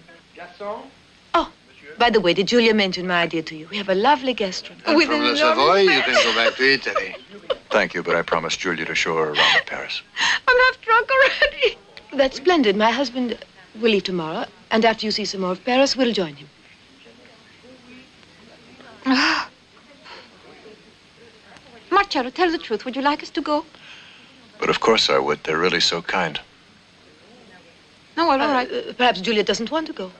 Oh, by the way, did Julia mention my idea to you? We have a lovely guest room. And from Le Savoy, you can go back to Italy. Thank you, but I promised Julia to show her around Paris. I'm half drunk already. That's splendid. My husband will leave tomorrow, and after you see some more of Paris, we'll join him. Marcello, tell the truth. Would you like us to go? But of course I would. They're really so kind. No, well, all right. Perhaps Julia doesn't want to go.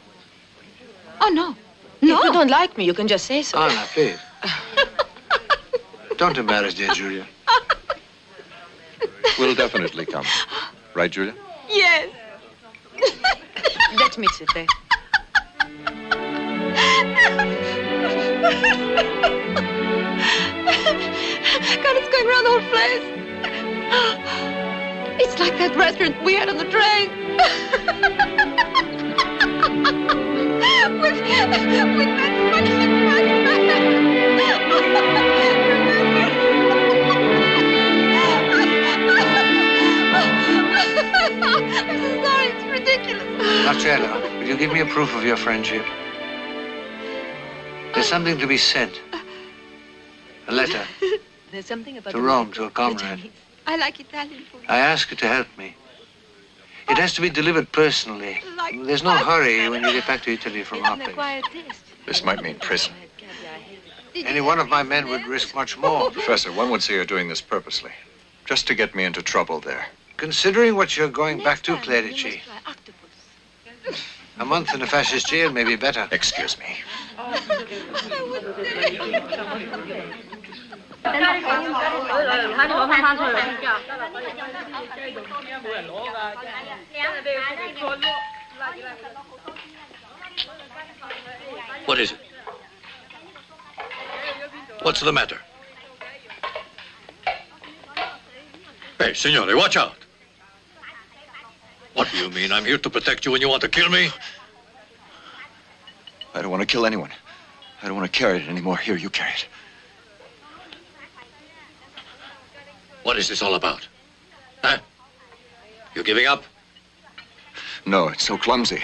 Oh, no. No. If you don't like me, you can just say so. Anna, please. Don't embarrass dear Julia. We'll definitely come. Right, Julia? Yes. Let me sit there. God, it's going around the whole place. It's like that restaurant we had on the train. with I'm so sorry, it's ridiculous. Marcello, will you give me a proof of your friendship? There's something to be said. A letter There's something about to Rome to a comrade. I like Italian food. I ask you to help me. It has to be delivered personally. There's no hurry when you get back to Italy from our place. This might mean prison. Any one of my men would risk much more. Professor, one would say you're doing this purposely. Just to get me into trouble there. Considering what you're going back to, Clerici, a month in a fascist jail may be better. Excuse me. What is it? What's the matter? Hey, signore, watch out. What do you mean? I'm here to protect you and you want to kill me? I don't want to kill anyone. I don't want to carry it anymore. Here, you carry it. What is this all about? Huh? You giving up? No, it's so clumsy.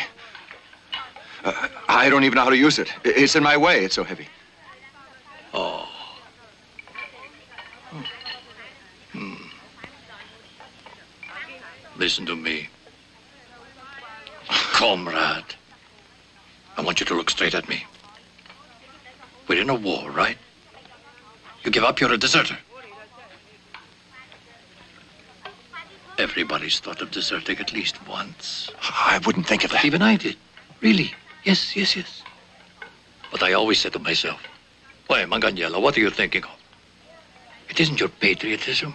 I don't even know how to use it. It's in my way. It's so heavy. Oh. Listen to me. Comrade. I want you to look straight at me. We're in a war, right? You give up, you're a deserter. Everybody's thought of deserting at least once. I wouldn't think of that. Even I did. Really. Yes. But I always said to myself, why, Manganiello, what are you thinking of? It isn't your patriotism.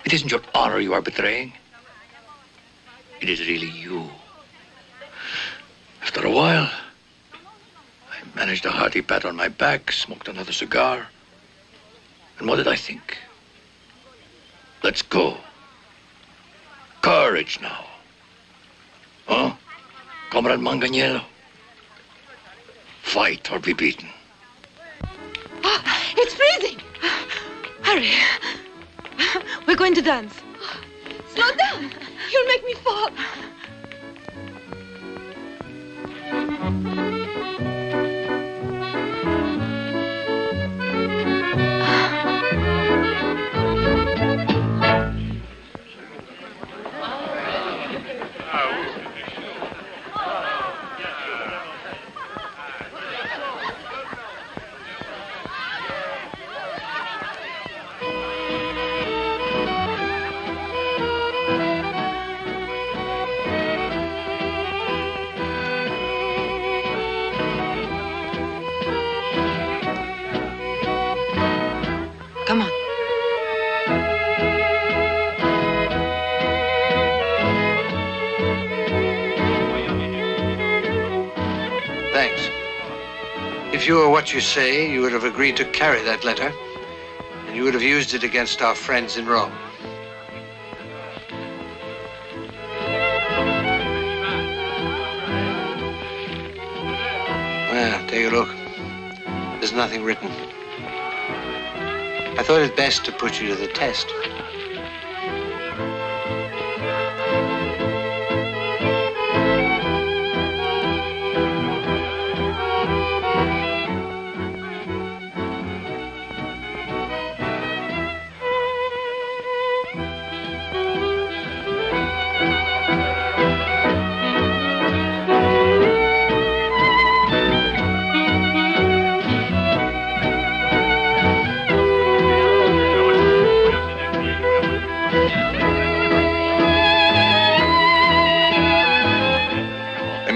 It isn't your honor you are betraying. It is really you. After a while, I managed a hearty pat on my back, smoked another cigar. And what did I think? Let's go. Courage now. Huh? Comrade Manganiello? Fight or be beaten. Oh, it's freezing. Hurry. We're going to dance. Slow down. You'll make me fall. Come on. Thanks. If you were what you say, you would have agreed to carry that letter, and you would have used it against our friends in Rome. Well, take a look. There's nothing written. I thought it best to put you to the test.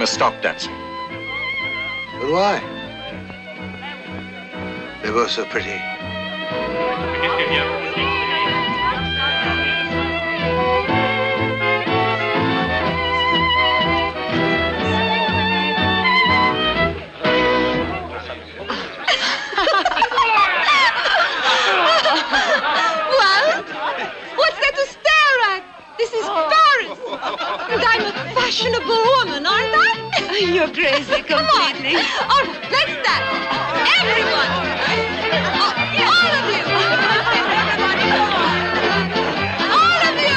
Stop dancing. But why? They're both so pretty. What? What's there to stare at? This is Paris. And I'm a fashionable woman, aren't I? You're crazy completely. All right, let's dance. Everyone. All of you. All of you.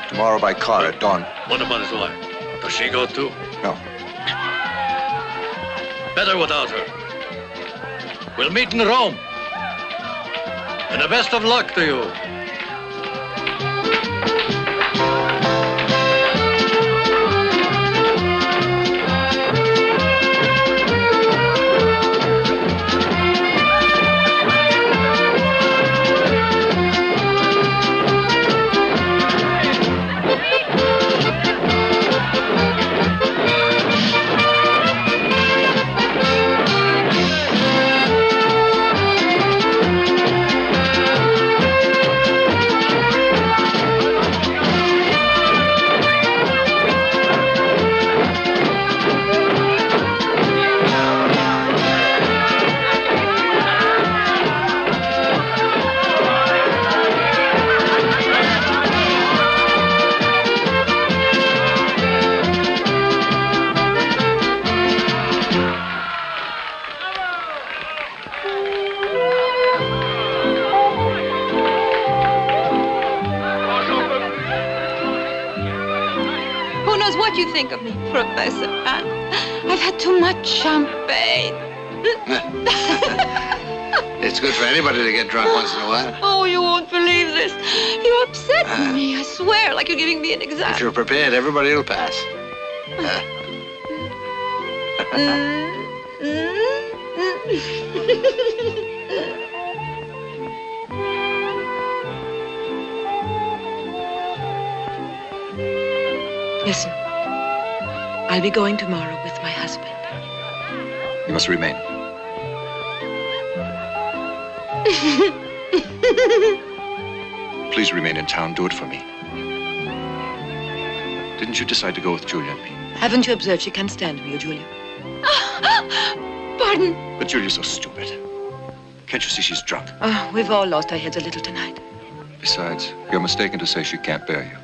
Tomorrow by car at dawn. What about his wife? Does she go too? No. Better without her. We'll meet in Rome. And the best of luck to you. what you think of me, Professor. I've had too much champagne. It's good for anybody to get drunk once in a while. Oh, you won't believe this. You upset me, I swear, like you're giving me an exam. If you're prepared, everybody will pass. Listen, I'll be going tomorrow with my husband. You must remain. Please remain in town. Do it for me. Didn't you decide to go with Julia and me? Haven't you observed she can't stand me, Julia? Pardon? But Julia's so stupid. Can't you see she's drunk? Oh, we've all lost our heads a little tonight. Besides, you're mistaken to say she can't bear you.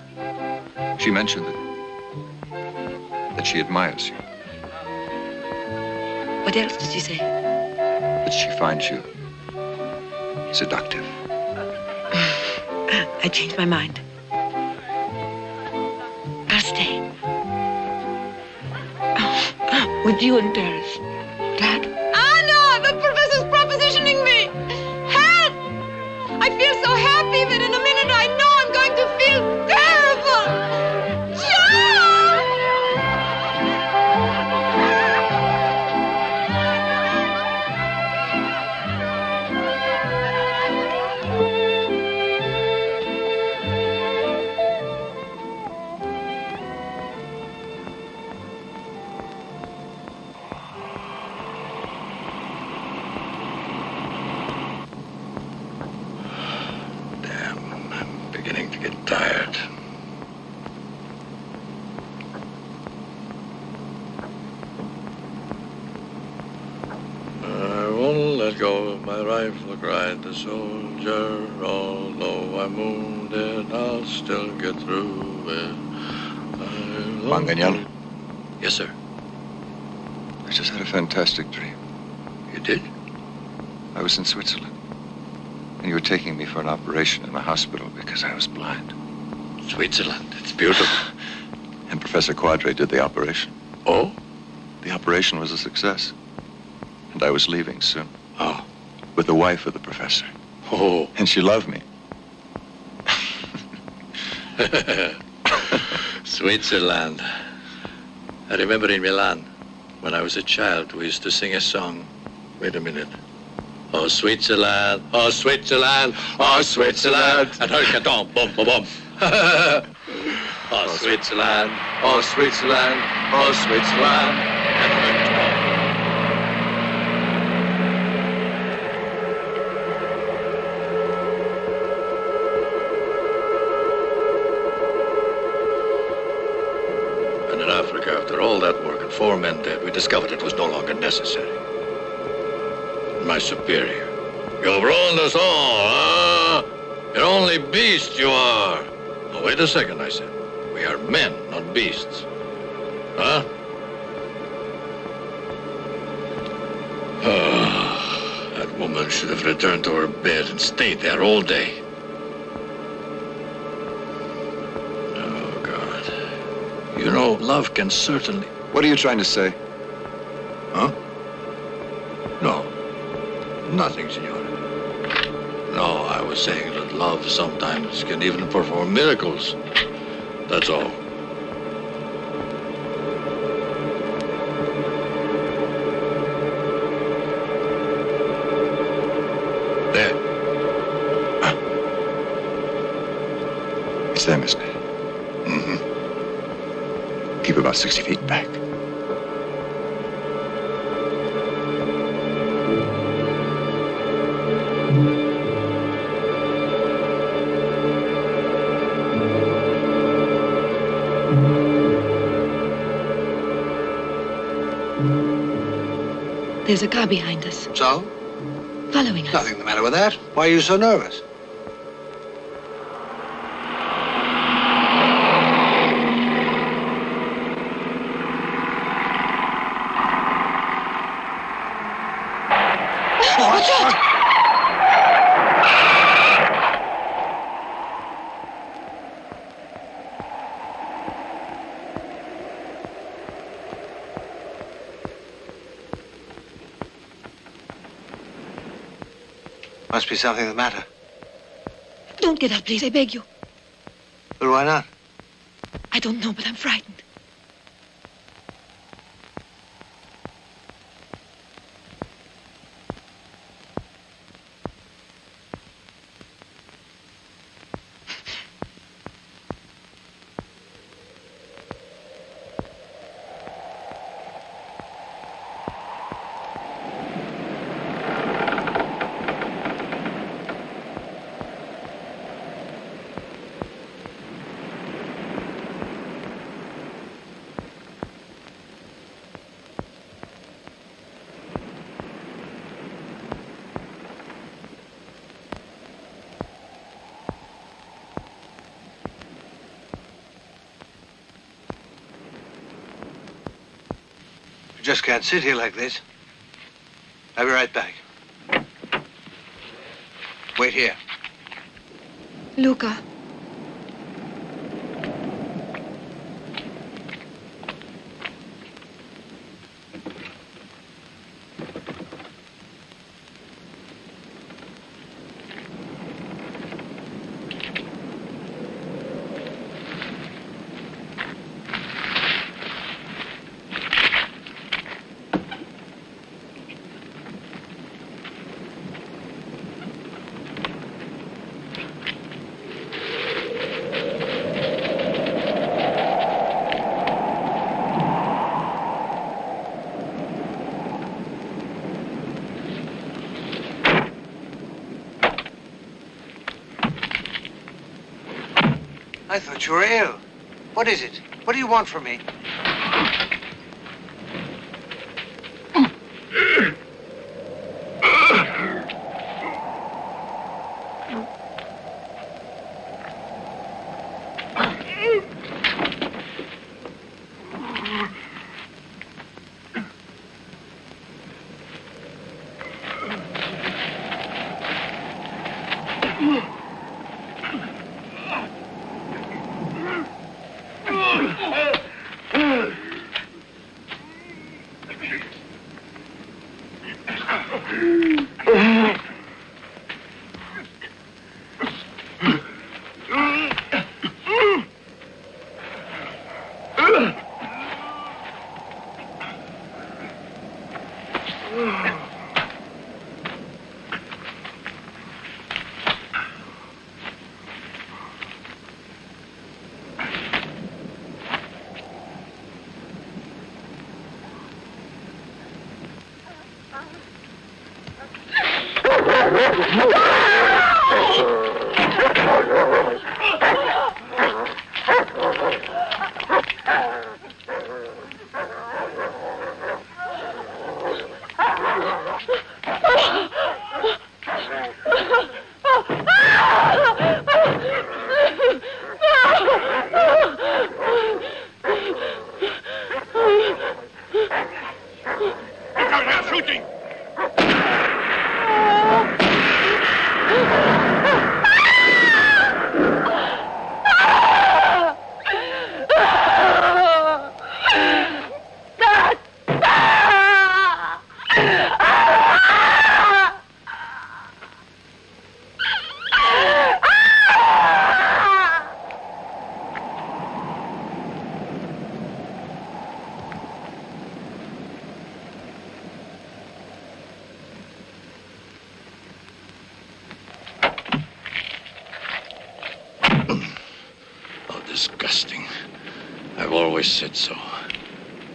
She mentioned that she admires you. What else did she say? That she finds you seductive. I changed my mind. I'll stay. With you in Paris. Glad? Ah, no! The professor's propositioning me! Help! I feel so happy that in a minute I know I'm going to feel terrible! Beginning to get tired. I won't let go of my rifle, cried the soldier. Although I'm wounded, I'll still get through it. Manganiello? Yes, sir. I just had a fantastic dream. You did? I was in Switzerland. And you were taking me for an operation in a hospital because I was blind. Switzerland, it's beautiful. And Professor Quadre did the operation. Oh? The operation was a success. And I was leaving soon. Oh. With the wife of the professor. Oh. And she loved me. Switzerland. I remember in Milan, when I was a child, we used to sing a song. Wait a minute. Oh, Switzerland, oh, Switzerland, oh, Switzerland. And hurricane, boom, boom, boom. Oh, Switzerland, oh, Switzerland, oh, Switzerland. And hurricane. And in Africa, after all that work and 4 men dead, we discovered it was no longer necessary. My superior. You've ruined us all, huh? You're only beasts, you are. Oh, wait a second, I said. We are men, not beasts. Huh? Oh, that woman should have returned to her bed and stayed there all day. Oh, God. You know, love can certainly... What are you trying to say? Huh? No. Nothing, Signore. No, I was saying that love sometimes can even perform miracles. That's all. There. Huh? It's them, isn't it? Mm-hmm. Keep about 60 feet back. There's a car behind us. So? Following us. Nothing the matter with that. Why are you so nervous? Watch out! Must be something the matter. Don't get up, please, I beg you. Well, why not? I don't know, but I'm frightened. Just can't sit here like this. I'll be right back. Wait here. Luca. I thought you were ill. What is it? What do you want from me? Disgusting. I've always said so.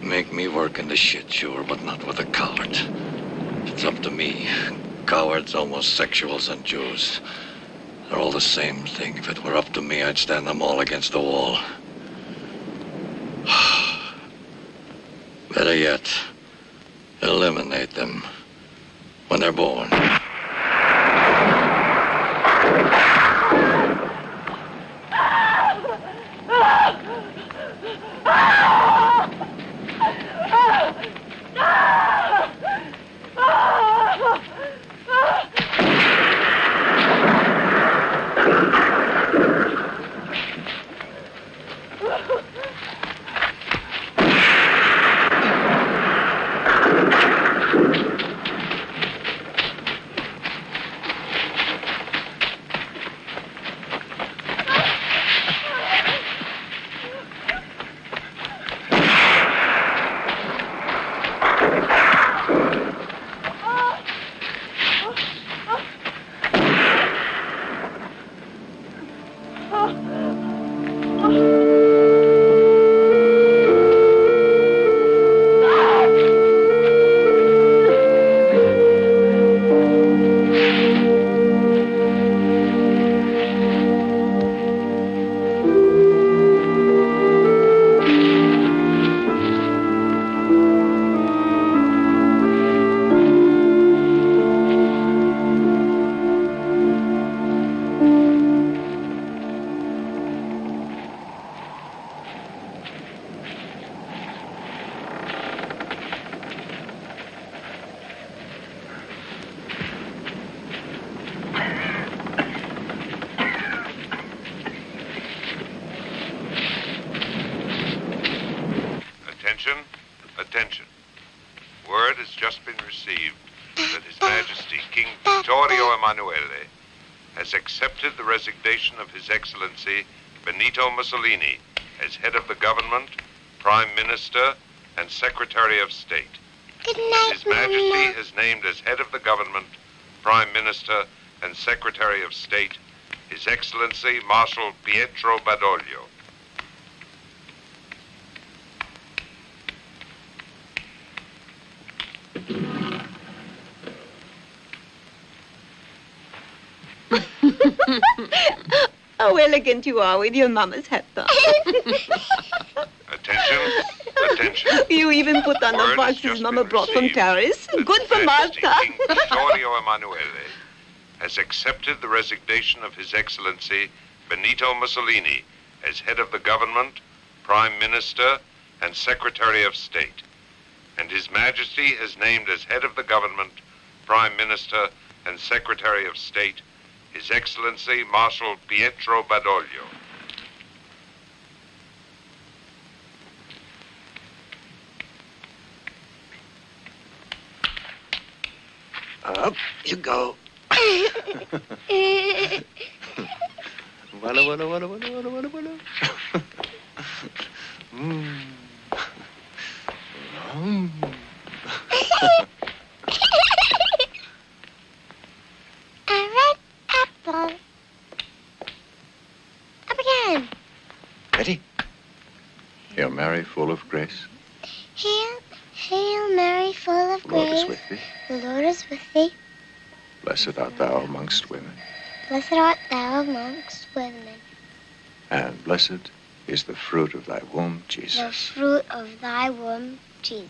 Make me work in the shit, sure, but not with a coward. It's up to me. Cowards, homosexuals, and Jews. They're all the same thing. If it were up to me, I'd stand them all against the wall. Better yet, eliminate them when they're born. Emanuele has accepted the resignation of His Excellency Benito Mussolini as head of the government, Prime Minister, and Secretary of State. Good night, His Majesty has named as head of the government, Prime Minister, and Secretary of State His Excellency Marshal Pietro Badoglio. How elegant you are with your mama's hat on. Attention, attention. You even put on the Word has boxes just Mama been brought from received Paris. Good for Majesty Malta. King Vittorio Emanuele has accepted the resignation of His Excellency Benito Mussolini as head of the government, Prime Minister, and Secretary of State. And His Majesty has named as head of the government, Prime Minister, and Secretary of State His Excellency Marshal Pietro Badoglio. Up you go. Walla, walla, walla, walla, walla, walla, walla. A red apple. Up again. Betty? Hail Mary, full of grace. Hail, Hail Mary, full of The Lord is grace. with thee. The Lord is with thee. Blessed art thou amongst women, Blessed art thou amongst women. and blessed is the fruit of thy womb, The Jesus. fruit of thy womb, Jesus.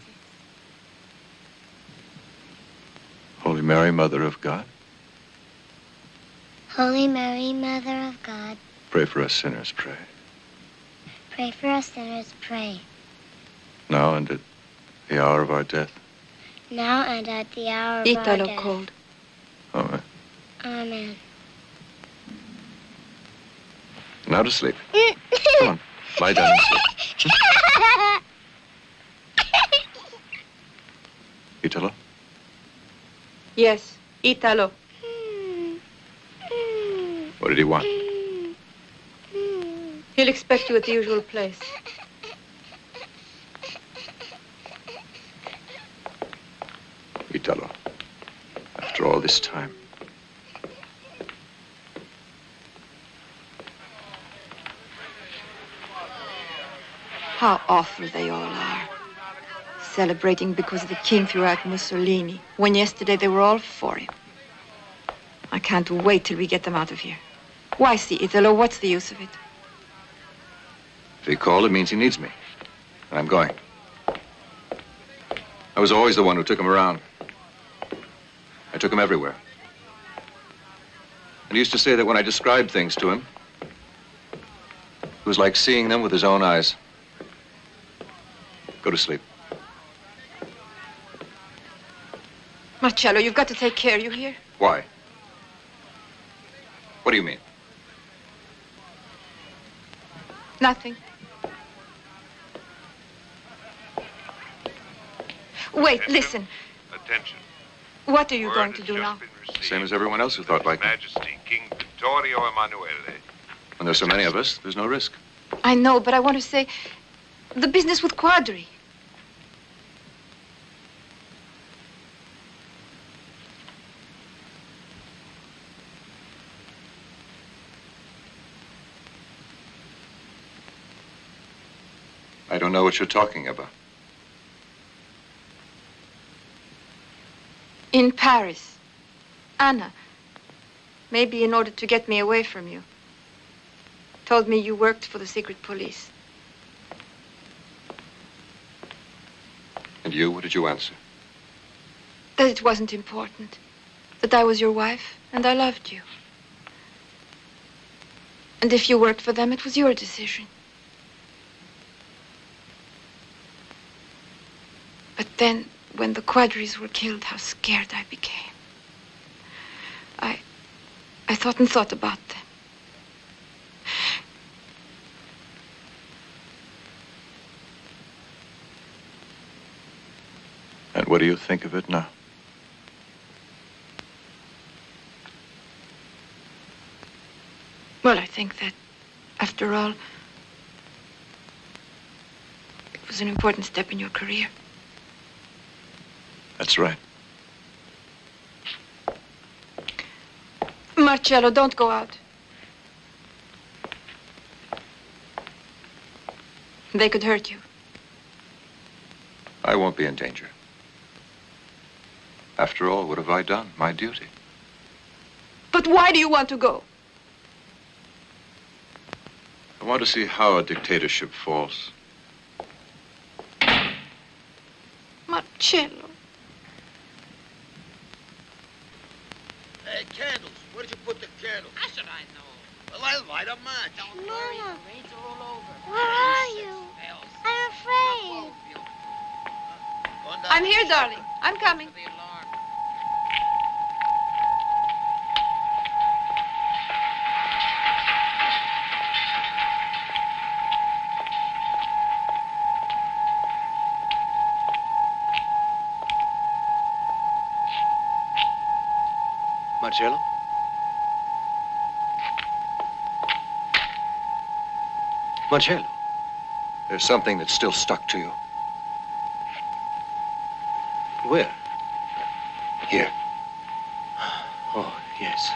Holy Mary, Mother of God, Holy Mary, Mother of God, pray for us sinners, pray. pray for us sinners, pray. Now and at the hour of our death. Now and at the hour of our Italo death. cold. Amen. Amen. Now to sleep. Come on, lie down and sleep. Italo? Yes, Italo. What did he want? He'll expect you at the usual place. Italo, after all this time. How awful they all are. Celebrating because the king threw out Mussolini, when yesterday they were all for him. I can't wait till we get them out of here. Why, see, Italo, what's the use of it? If he called, it means he needs me. And I'm going. I was always the one who took him around. I took him everywhere. And he used to say that when I described things to him, it was like seeing them with his own eyes. Go to sleep. Marcello, you've got to take care, you hear? Why? What do you mean? Nothing. Wait, listen. Attention. What are you going to do now? Same as everyone else who thought like me. Majesty King Vittorio Emanuele. When there's so many of us, there's no risk. I know, but I want to say the business with Quadri. I don't know what you're talking about. In Paris. Anna, maybe in order to get me away from you, told me you worked for the secret police. And you, what did you answer? That it wasn't important. That I was your wife and I loved you. And if you worked for them, it was your decision. But then, when the Quadris were killed, how scared I became. I thought and thought about them. And what do you think of it now? Well, I think that, after all, it was an important step in your career. That's right. Marcello, don't go out. They could hurt you. I won't be in danger. After all, what have I done? My duty. But why do you want to go? I want to see how a dictatorship falls. Marcello. Hey, candles. Where'd you put the candles? How should I know? Well, I'll light a match. Don't worry, the rains are all over. Where are you? I'm afraid. I'm here, darling. I'm coming. Marcello? Marcello? There's something that's still stuck to you. Where? Here. Oh, yes.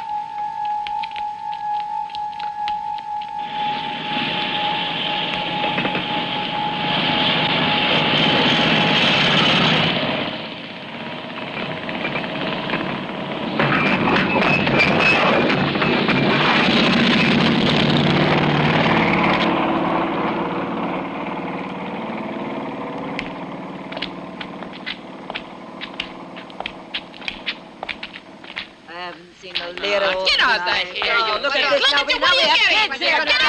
Get out of here, you. Look at this. Now we have kids here. Get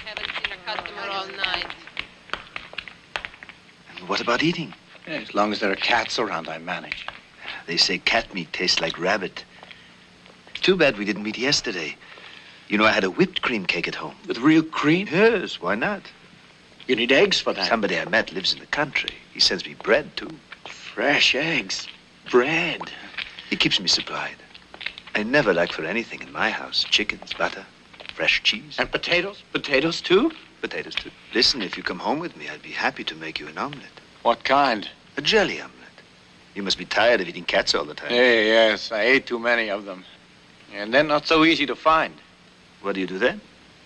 Haven't seen a customer all night. What about eating? Yeah, as long as there are cats around, I manage. They say cat meat tastes like rabbit. Too bad we didn't meet yesterday. You know, I had a whipped cream cake at home. With real cream? Yes, why not? You need eggs for that. Somebody I met lives in the country. He sends me bread, too. Fresh eggs. Bread. He keeps me supplied. I never lack for anything in my house. Chickens, butter, fresh cheese. And potatoes? Potatoes, too? Potatoes, too. Listen, if you come home with me, I'd be happy to make you an omelet. What kind? A jelly omelet. You must be tired of eating cats all the time. Hey, yes, I ate too many of them. And they're not so easy to find. What do you do then?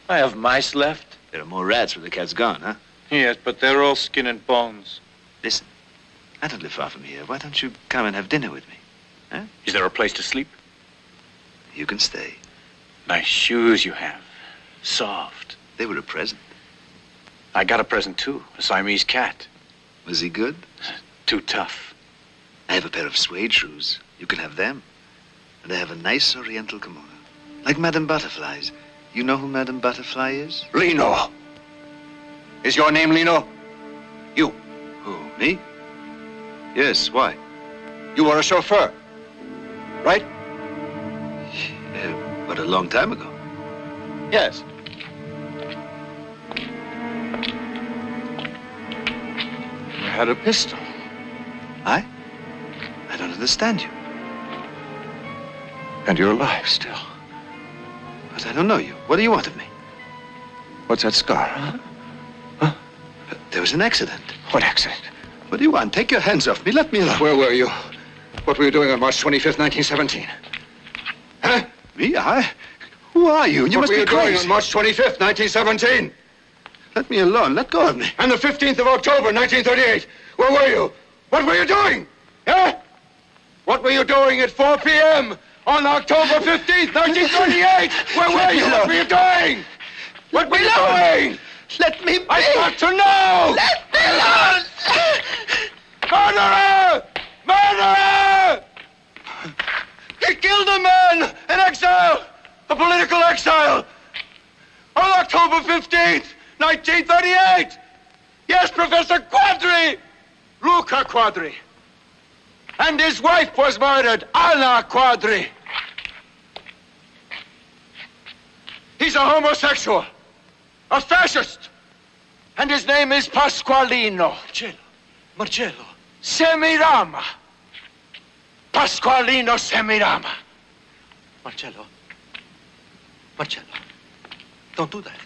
I have mice left. There are more rats where the cat's gone, huh? Yes, but they're all skin and bones. Listen, I don't live far from here. Why don't you come and have dinner with me? Huh? Is there a place to sleep? You can stay. Nice shoes you have. Soft. They were a present. I got a present, too. A Siamese cat. Was he good? Too tough. I have a pair of suede shoes. You can have them. And I have a nice oriental kimono. Like Madame Butterfly's. You know who Madame Butterfly is? Lino! Is your name Lino? You. Who, me? Yes, why? You were a chauffeur, right? But a long time ago. Yes. You had a pistol. I don't understand you. And you're alive still. But I don't know you. What do you want of me? What's that scar? Huh? There was an accident. What accident? What do you want? Take your hands off me. Let me alone. Where were you? What were you doing on March 25th, 1917? Huh? Me? Who are you? You what must were be you crazy. doing on March 25th, 1917? Let me alone. Let go of me. And the 15th of October, 1938. Where were you? What were you doing? Huh? What were you doing at 4 p.m. on October 15th, 1938? Where were you? What were you doing? What were you doing? Let me be. I've got to know! Let me alone! Murderer! Murderer! He killed a man in exile! A political exile! On October 15th, 1938! Yes, Professor Quadri! Luca Quadri. And his wife was murdered, Anna Quadri. He's a homosexual, a fascist, and his name is Pasqualino. Marcello. Semirama. Pasqualino Semirama. Marcello. Marcello. Don't do that.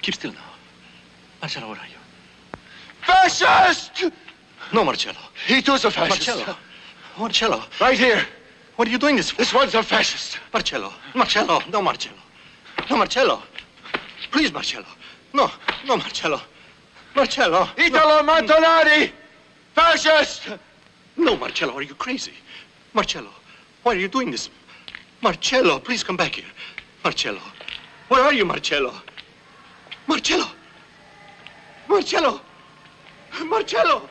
Keep still now. Marcello, where are you? Fascist! No, Marcello. He too's a fascist. Marcello. Marcello. Right here. What are you doing this for? This one's a fascist. Marcello. Marcello. No, Marcello. No, Marcello. Please, Marcello. No. No, Marcello. Marcello. Italo Montanari! Fascist! No, Marcello, are you crazy? Marcello, why are you doing this? Marcello, please come back here. Marcello. Where are you, Marcello? Marcello. Marcello. Marcello.